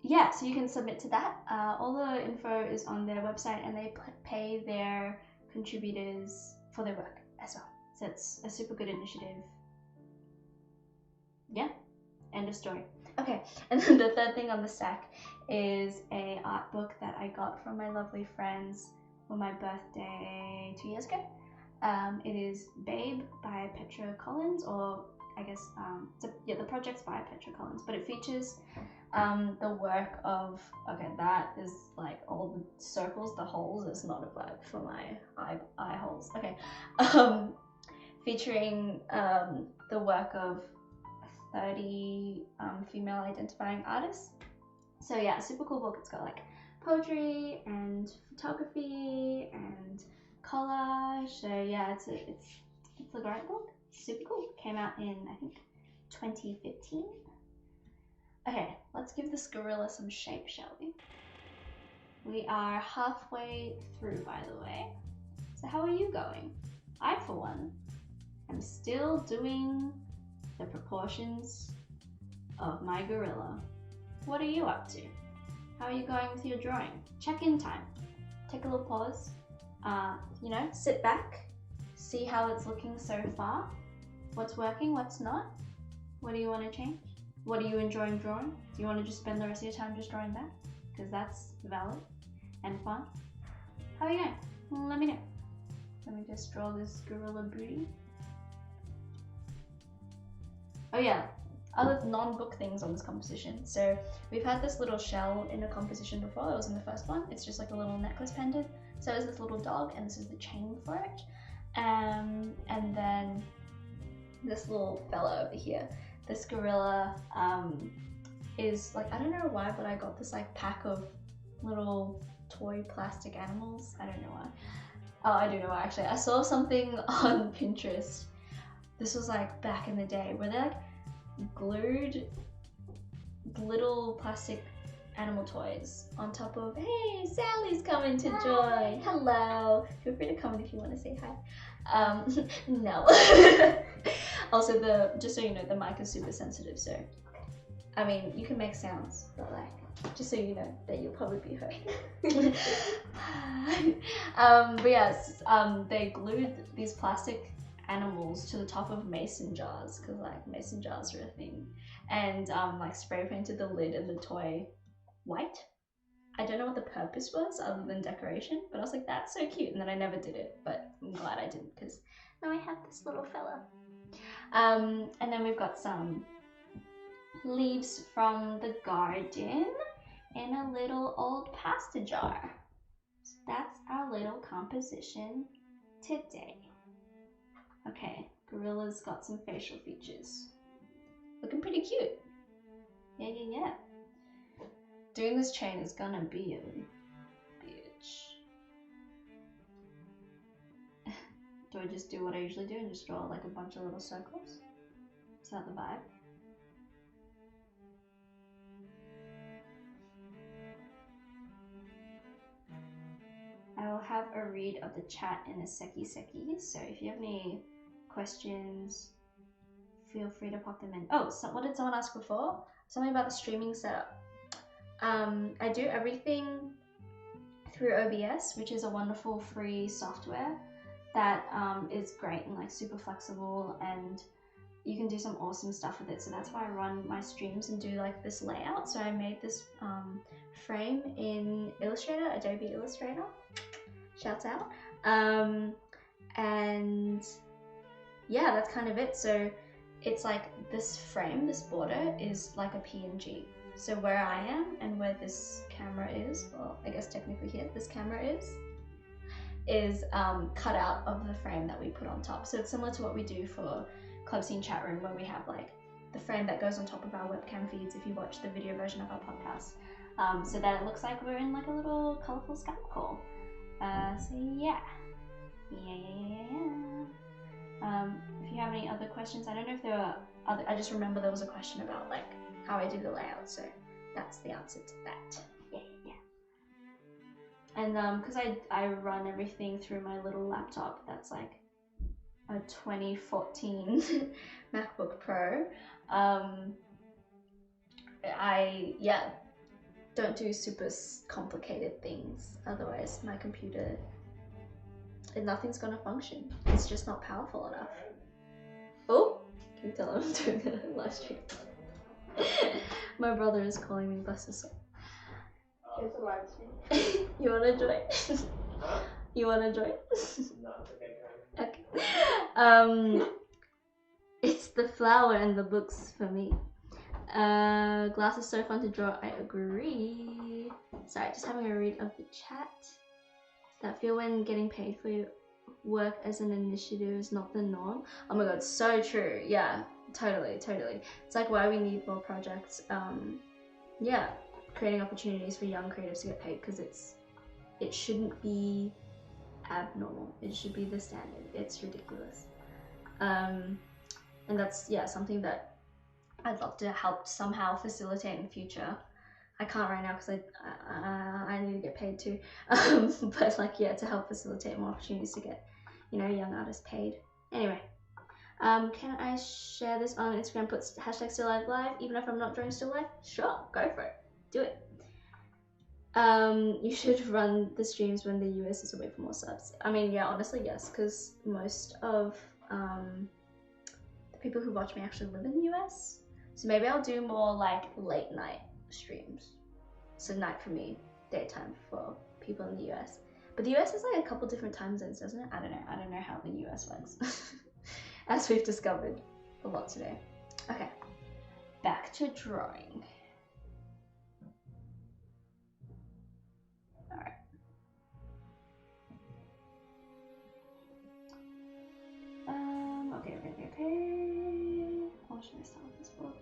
Yeah, so you can submit to that. All the info is on their website, and they pay their contributors for their work as well. So it's a super good initiative. Yeah, end of story. Okay, and then the third thing on the stack is a art book that I got from my lovely friends for my birthday 2 years ago. It is Babe by Petra Collins, or I guess, the project's by Petra Collins, but it features the work of, okay, that is like all the circles, the holes is not a vibe for my eye holes. Okay, featuring the work of 30 female identifying artists. So yeah, super cool book. It's got like poetry and photography and collage. So yeah, it's a great book. Super cool. Came out in, I think, 2015. Okay, let's give this gorilla some shape, shall we? We are halfway through, by the way. So how are you going? I, for one, am still doing the proportions of my gorilla. What are you up to? How are you going with your drawing? Check-in time. Take a little pause. You know, sit back, see how it's looking so far. What's working, what's not? What do you want to change? What are you enjoying drawing? Do you want to just spend the rest of your time just drawing that? Because that's valid and fun. How are you going? Let me know. Let me just draw this gorilla booty. Oh yeah, other non-book things on this composition. So we've had this little shell in a composition before. It was in the first one. It's just like a little necklace pendant. So is this little dog, and this is the chain for it. And then this little fella over here. This gorilla is like, I don't know why, but I got this like pack of little toy plastic animals. I don't know why. Oh, I do know why actually. I saw something on Pinterest. This was like back in the day where they like glued little plastic animal toys on top of, hey, Sally's coming to join. Hello. Feel free to comment if you want to say hi. No. Also, just so you know, the mic is super sensitive, so I mean, you can make sounds, but like, just so you know that you'll probably be heard. But yes, they glued these plastic animals to the top of mason jars, because like mason jars are a thing, and like spray painted the lid and the toy white. I don't know what the purpose was other than decoration, but I was like, that's so cute, and then I never did it, but I'm glad I didn't, because now I have this little fella. And then we've got some leaves from the garden in a little old pasta jar. So that's our little composition today. Okay, gorilla's got some facial features. Looking pretty cute. Yeah. Doing this chain is gonna be a bitch. Do I just do what I usually do and just draw like a bunch of little circles? Is that the vibe? I will have a read of the chat in a secchi, so if you have any questions, feel free to pop them in. Oh, what did someone ask before? Something about the streaming setup. I do everything through OBS, which is a wonderful free software that is great and like super flexible, and you can do some awesome stuff with it. So that's why I run my streams and do like this layout. So I made this frame in Illustrator, Adobe Illustrator. Shouts out. And yeah, that's kind of it. So it's like this frame, this border is like a PNG. So where I am and where this camera is, well, I guess technically here, this camera is cut out of the frame that we put on top. So it's similar to what we do for Club Scene Chat Room, where we have like the frame that goes on top of our webcam feeds if you watch the video version of our podcast. So that it looks like we're in like a little colorful Skype call. So yeah. If you have any other questions, I don't know if there are other, I just remember there was a question about like how I do the layout, so that's the answer to that. Yeah. And because I run everything through my little laptop, that's like a 2014 MacBook Pro. I don't do super complicated things, otherwise my computer, nothing's gonna function. It's just not powerful enough. Oh, can you tell I'm doing a live stream? My brother is calling me, bless his soul. It's a live stream. You wanna join? Huh? You wanna join? No, it's okay. It's the flower and the books for me. Glass is so fun to draw, I agree. Sorry, just having a read of the chat. That feel when getting paid for your work as an initiative is not the norm. Oh my god, so true. Yeah, totally. It's like why we need more projects. Yeah, creating opportunities for young creatives to get paid, because it shouldn't be abnormal. It should be the standard. It's ridiculous. And that's something that I'd love to help somehow facilitate in the future. I can't right now because I need to get paid too. But like to help facilitate more opportunities to get young artists paid. Anyway, can I share this on Instagram? Put hashtag still live even if I'm not drawing still live? Sure, go for it. Do it. You should run the streams when the US is away for more subs. I mean, yeah, honestly, yes, because most of the people who watch me actually live in the US. So maybe I'll do more like late night streams. So night for me, daytime for people in the US. But the US has like a couple different time zones, doesn't it? I don't know how the US works. As we've discovered a lot today. Okay, back to drawing. Alright. Okay. How should I start with this book?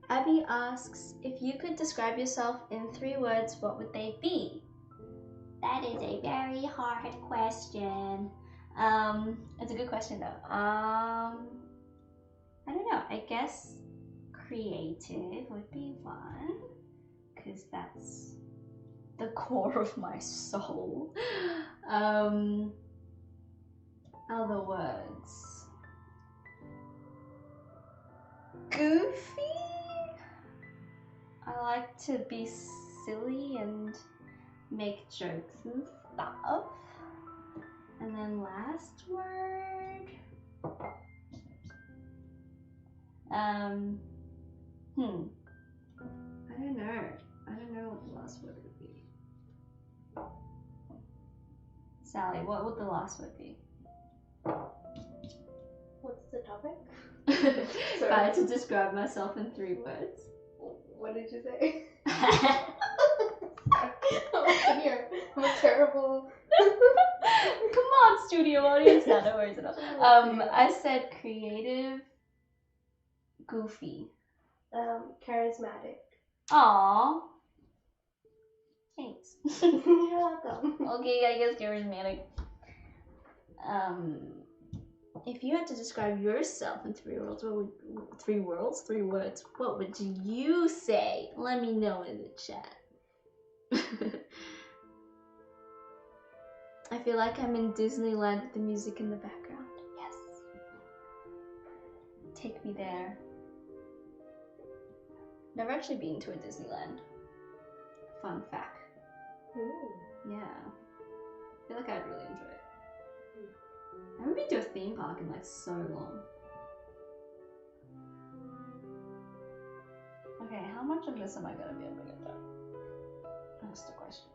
Abby asks, if you could describe yourself in 3 words, what would they be? That is a very hard question. It's a good question though. I don't know. I guess creative would be one, because that's the core of my soul. Other words. Goofy? I like to be silly and make jokes and stuff. And then last word. I don't know what the last word would be. Sally, what would the last word be? What's the topic? If I had to describe myself in 3 words. What did you say? I wasn't here. I'm terrible. Come on, studio audience. No worries at all. I said creative, goofy. Charismatic. Aww. Thanks. You're welcome. Okay, I guess charismatic. If you had to describe yourself in 3 words, what would 3 words? What would you say? Let me know in the chat. I feel like I'm in Disneyland with the music in the background. Yes. Take me there. Never actually been to a Disneyland. Fun fact. Ooh. Yeah. I feel like I'd really enjoy it. I haven't been to a theme park in like so long. Okay, how much of this am I gonna be able to get done? That's the question.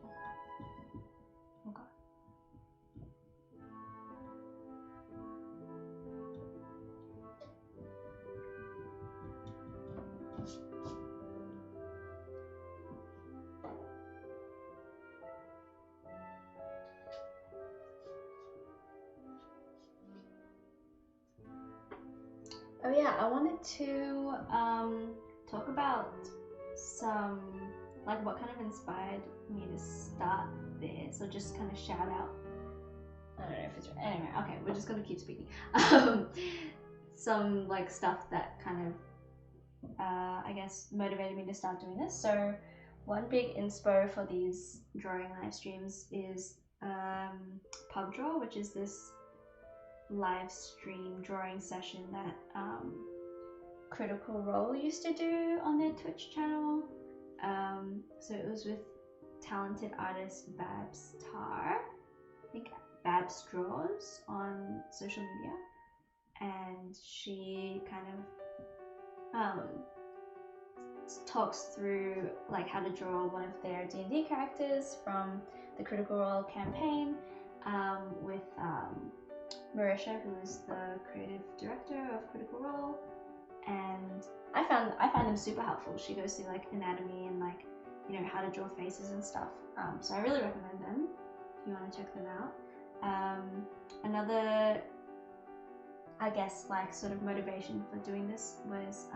Okay. Oh yeah, I wanted to talk about some, like what kind of inspired me to start this, or just kind of shout out. I don't know if it's right. Anyway, okay, we're just gonna keep speaking. Some like stuff that kind of, I guess, motivated me to start doing this. So one big inspo for these drawing live streams is pub draw, which is this live stream drawing session that Critical Role used to do on their Twitch channel. So it was with talented artist Babs Tar, I think Babs Draws on social media, and she kind of talks through like how to draw one of their D&D characters from the Critical Role campaign with Marisha, who is the creative director of Critical Role, and I find them super helpful. She goes through like anatomy and like, you know, how to draw faces and stuff. So I really recommend them if you want to check them out. Another, I guess, like sort of motivation for doing this was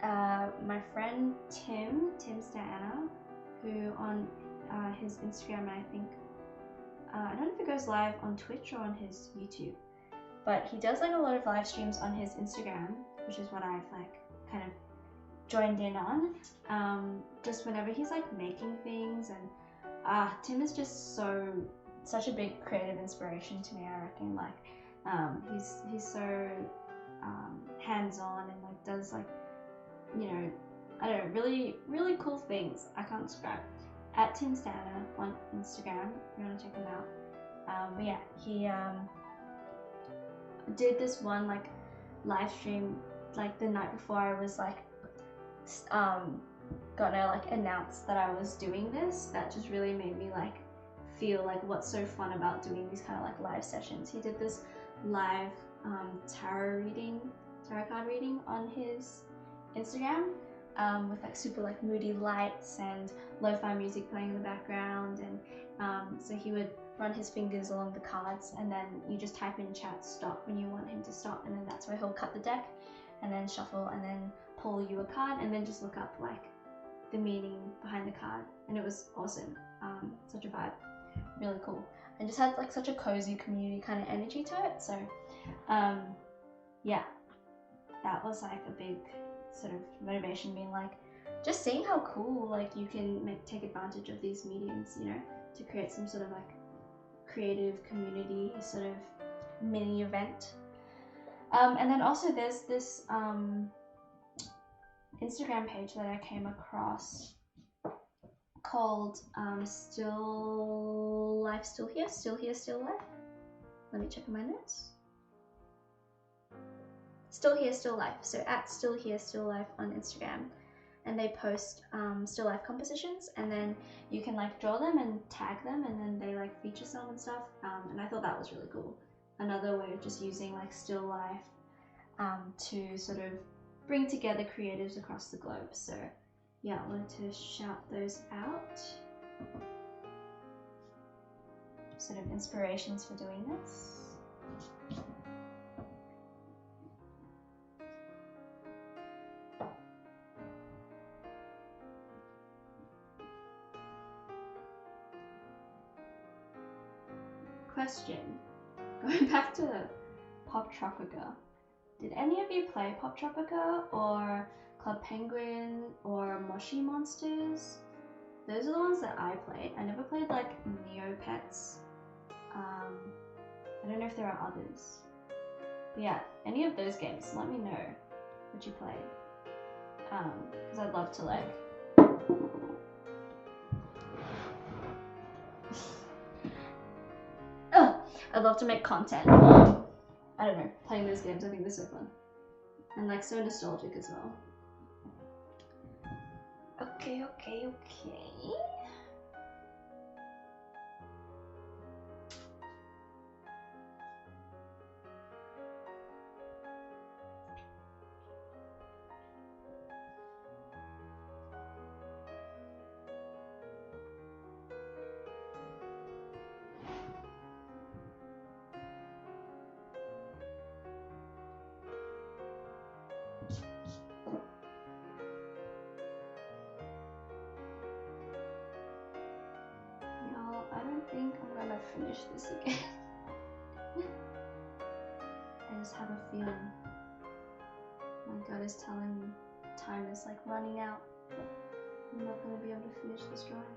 my friend Tim Stana, who on his Instagram, and I think I don't know if it goes live on Twitch or on his YouTube, but he does like a lot of live streams on his Instagram, which is what I've like kind of joined in on. Just whenever he's like making things, and Tim is just such a big creative inspiration to me, I reckon. Like he's so hands-on and like does like, you know, I don't know, really cool things. I can't describe. At Tim Stana on Instagram, if you want to check him out. But yeah, he did this one like live stream like the night before I was like gonna like announce that I was doing this. That just really made me like feel like what's so fun about doing these kind of like live sessions. He did this live tarot card reading on his Instagram with like super like moody lights and lo-fi music playing in the background, and so he would run his fingers along the cards, and then you just type in chat stop when you want him to stop, and then that's where he'll cut the deck and then shuffle and then pull you a card and then just look up like the meaning behind the card, and it was awesome. Such a vibe, really cool, and just had like such a cozy community kind of energy to it. So yeah, that was like a big sort of motivation, being like just seeing how cool like you can take advantage of these mediums, you know, to create some sort of like creative community sort of mini event. And then also there's this Instagram page that I came across called Still Life, Still Here, Still Here, Still Life. Let me check my notes. Still Here, Still Life. So at Still Here, Still Life on Instagram, and they post still life compositions, and then you can like draw them and tag them, and then they like feature some and stuff. And I thought that was really cool. Another way of just using like still life to sort of bring together creatives across the globe. So yeah, I wanted to shout those out. Sort of inspirations for doing this. Question. Going back to Pop Tropica. Did any of you play Pop Tropica or Club Penguin or Moshi Monsters? Those are the ones that I played. I never played like Neopets. I don't know if there are others. But yeah, any of those games, let me know what you played. Because I'd love to like I'd love to make content. I don't know, playing those games. I think they're so fun. And like so nostalgic as well. Okay. I don't think I'm gonna finish this again. I just have a feeling my gut is telling me time is like running out. I'm not gonna be able to finish this drawing.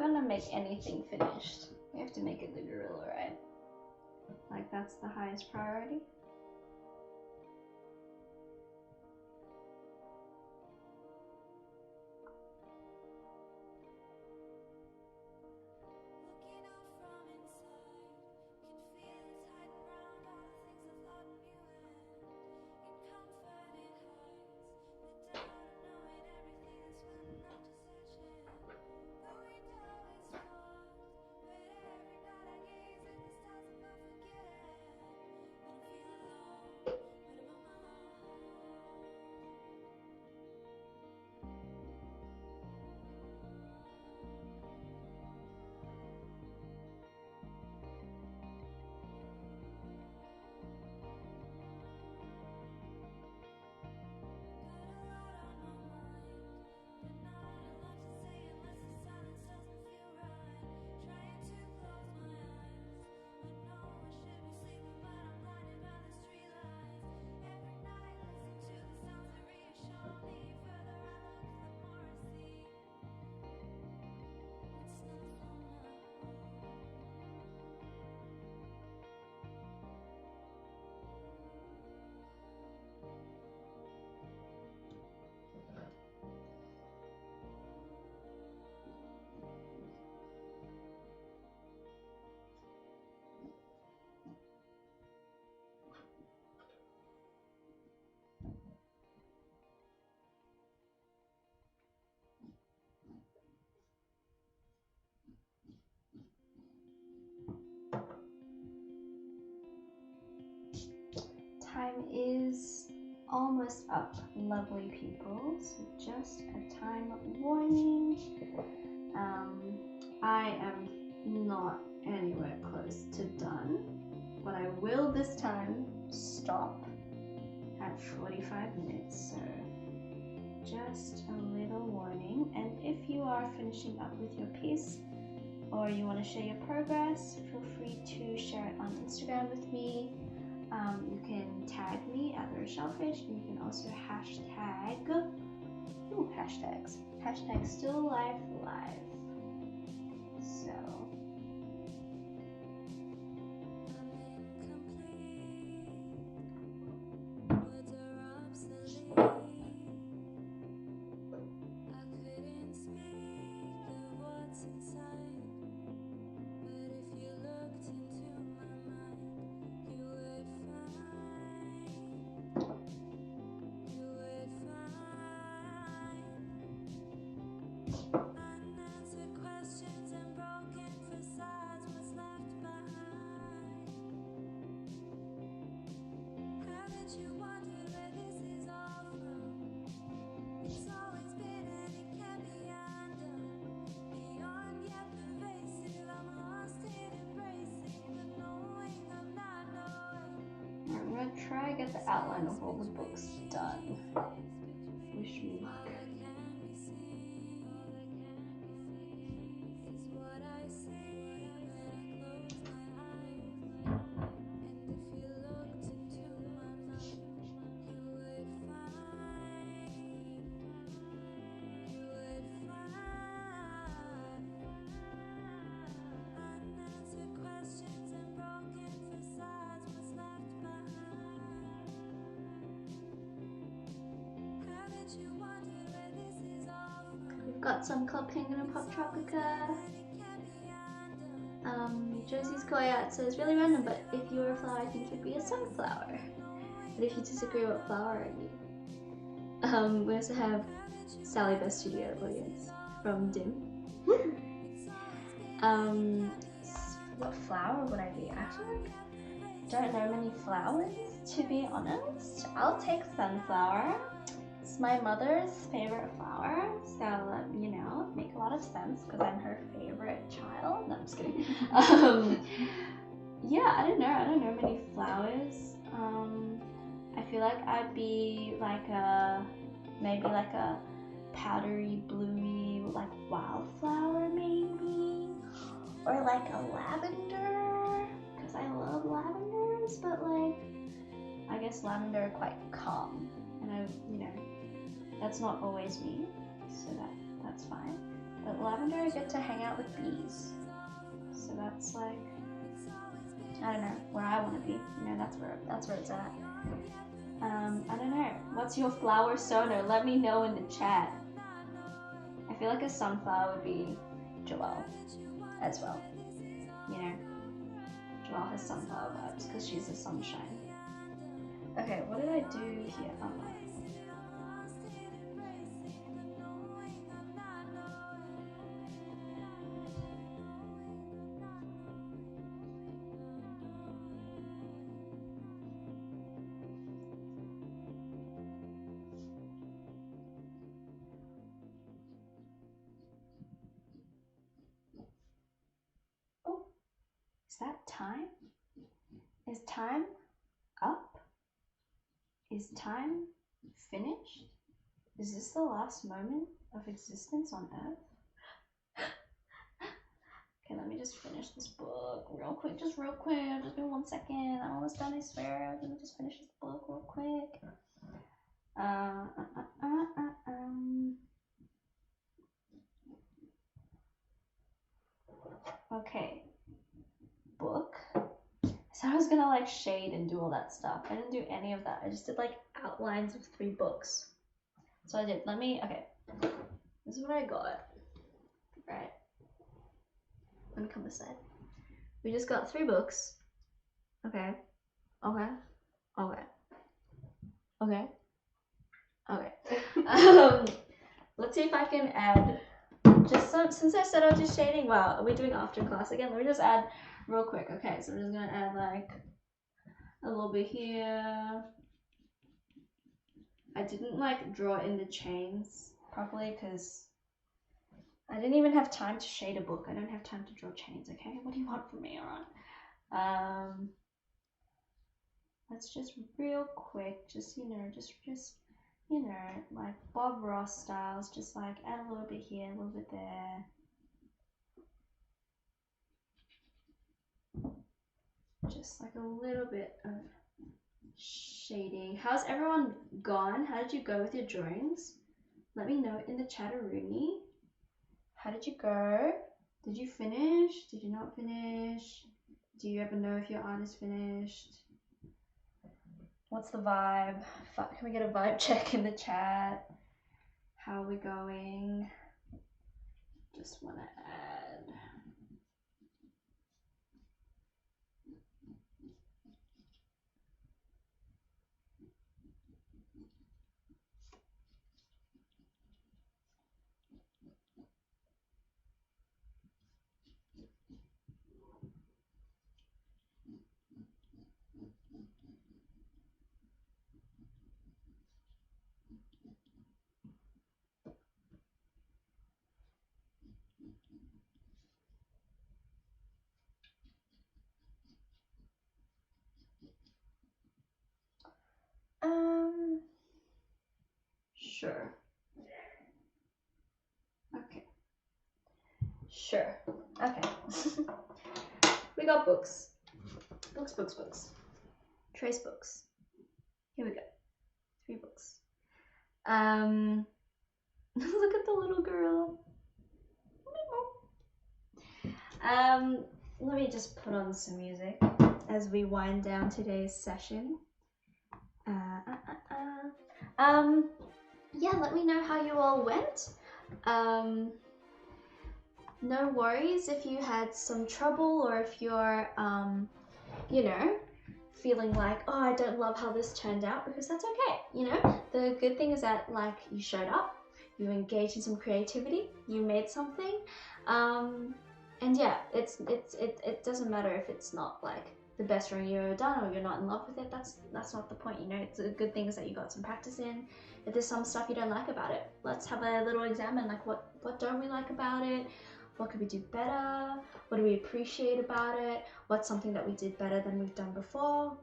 gonna make anything finished, we have to make it the gorilla, right? Like that's the highest priority. Time is almost up, lovely people, so just a time warning. I am not anywhere close to done, but I will this time stop at 45 minutes, so just a little warning. And if you are finishing up with your piece or you want to share your progress, feel free to share it on Instagram with me. You can tag me at the Shellfish, and you can also hashtag still alive live. So I'm gonna try to get the outline of all the books done. Wish me luck. We've got some Club Penguin and Pop Tropica. Josie's Koyat says, really random, but if you were a flower, I think you'd be a sunflower. But if you disagree, what flower are you? We also have Sally Best Studio Audience from Dim. What flower would I be? Actually, don't know many flowers, to be honest. I'll take sunflower. It's my mother's favorite flower, so you know, make a lot of sense because I'm her favorite child. No, I'm just kidding. Yeah, I don't know many flowers. I feel like I'd be like maybe like a powdery bluey like wildflower maybe, or like a lavender because I love lavenders, but like I guess lavender are quite calm, and you know, that's not always me, so that's fine. At lavender, I get to hang out with bees. So that's like, I don't know, where I want to be. You know, that's where it's at. I don't know. What's your flower sono? Let me know in the chat. I feel like a sunflower would be Joelle as well. You know, Joelle has sunflower vibes because she's the sunshine. Okay, what did I do here? Oh. Oh, is that time? Is time up? Is time finished? Is this the last moment of existence on Earth? Okay, let me just finish this book real quick, just real quick. Just give me 1 second. I'm almost done, I swear. Let me just finish this book real quick. Okay, book. So I was gonna like shade and do all that stuff. I didn't do any of that. I just did like outlines of 3 books. So I did. Okay. This is what I got. Right. Let me come this side. We just got 3 books. Okay. Let's see if I can add just some, since I said I'll do shading. Wow, are we doing after class again? Let me just add real quick. Okay, so I'm just gonna add like a little bit here. I didn't like draw in the chains properly because I didn't even have time to shade a book. I don't have time to draw chains, okay? What do you want from me, alright? Let's just real quick, just, you know, just, you know, like Bob Ross styles, just like add a little bit here, a little bit there. Just like a little bit of shading. How's everyone gone? How did you go with your drawings? Let me know in the chat-a-rooney. How did you go? Did you finish? Did you not finish? Do you ever know if your art is finished? What's the vibe? Can we get a vibe check in the chat? How are we going? Just want to add. Sure. Okay. Sure. Okay. We got books. Books. Trace books. Here we go. 3 books. Look at the little girl. Let me just put on some music as we wind down today's session. Yeah, let me know how you all went. No worries if you had some trouble or if you're, you know, feeling like, oh, I don't love how this turned out, because that's okay. You know, the good thing is that like you showed up, you engaged in some creativity, you made something, and yeah, it doesn't matter if it's not like the best drawing you've ever done or you're not in love with it. That's not the point. You know, it's a good thing is that you got some practice in. If there's some stuff you don't like about it, let's have a little examine, like what don't we like about it? What could we do better? What do we appreciate about it? What's something that we did better than we've done before?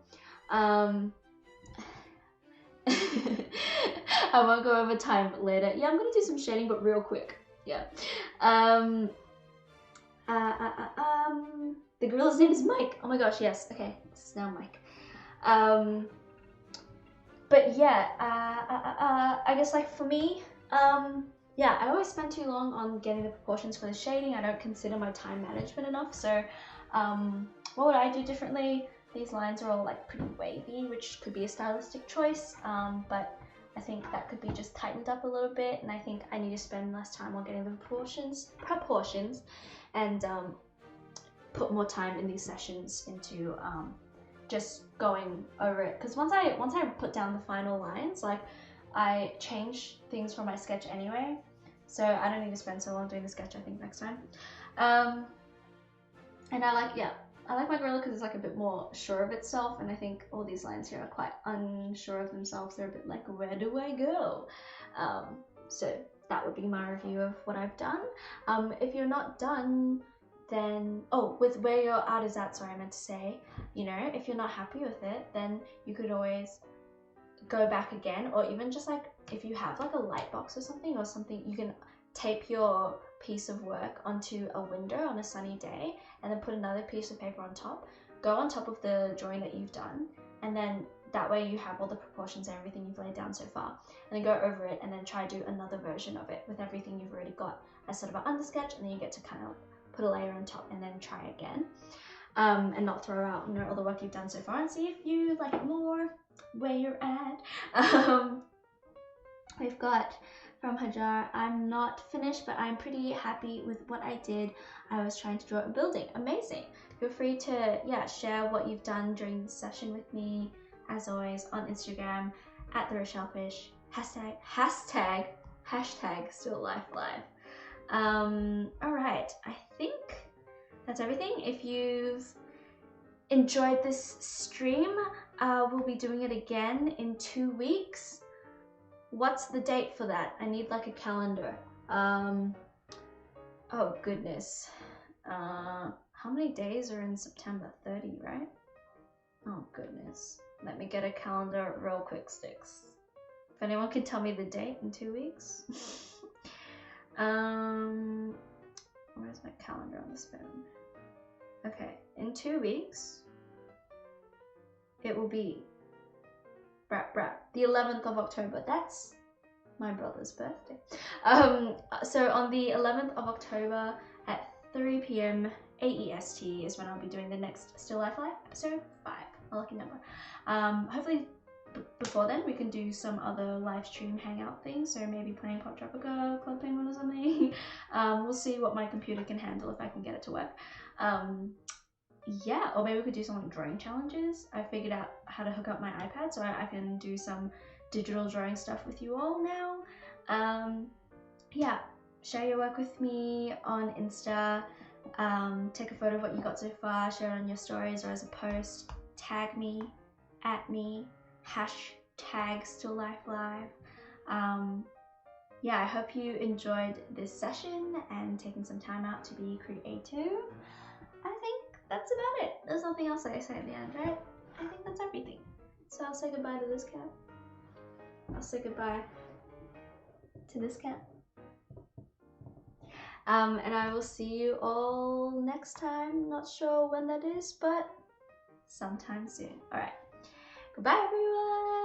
I won't go over time later. Yeah, I'm gonna do some shading, but real quick. Yeah. The gorilla's name is Mike. Oh my gosh, yes. Okay, this is now Mike. But yeah, I guess like for me, yeah, I always spend too long on getting the proportions for the shading. I don't consider my time management enough. So what would I do differently? These lines are all like pretty wavy, which could be a stylistic choice, but I think that could be just tightened up a little bit, and I think I need to spend less time on getting the proportions, and put more time in these sessions into just going over it. Because once I put down the final lines, like I change things from my sketch anyway, so I don't need to spend so long doing the sketch. I think next time. And I like my gorilla because it's like a bit more sure of itself, and I think all these lines here are quite unsure of themselves. They're a bit like, where do I go? So that would be my review of what I've done. If you're not done, then, with where your art is at, sorry, I meant to say, you know, if you're not happy with it, then you could always go back again, or even just like, if you have like a light box or something, you can tape your piece of work onto a window on a sunny day, and then put another piece of paper on top, go on top of the drawing that you've done, and then that way you have all the proportions and everything you've laid down so far, and then go over it and then try to do another version of it with everything you've already got as sort of an undersketch, and then you get to kind of put a layer on top and then try again, and not throw out, you know, all the work you've done so far, and see if you like it more where you're at. We've got from Hajar, I'm not finished, but I'm pretty happy with what I did. I was trying to draw a building. Amazing. Feel free to share what you've done during this session with me, as always, on Instagram at @TheRochelleFish, hashtag still life live. All right, I think that's everything. If you've enjoyed this stream, we'll be doing it again in 2 weeks. What's the date for that? I need like a calendar. Oh goodness. How many days are in September? 30, right? Oh goodness. Let me get a calendar real quick, sticks. If anyone can tell me the date in 2 weeks. Where's my calendar on this phone? Okay, in 2 weeks, it will be the 11th of October. That's my brother's birthday. So on the 11th of October at 3 p.m. AEST is when I'll be doing the next Still Life Live episode 5, a lucky number. Hopefully before then we can do some other live stream hangout things, so maybe playing Pop Tropica, Club Penguin or something. We'll see what my computer can handle, if I can get it to work. Yeah, or maybe we could do some like drawing challenges. I figured out how to hook up my iPad so I can do some digital drawing stuff with you all now. Yeah, share your work with me on Insta. Take a photo of what you got so far, share it on your stories or as a post. Tag me, @me, #StillLifeLive. Yeah, I hope you enjoyed this session and taking some time out to be creative. I think that's about it. There's nothing else that I say at the end, right? I think that's everything. So I'll say goodbye to this cat. I'll say goodbye to this cat. And I will see you all next time. Not sure when that is, but sometime soon. All right. Goodbye, everyone.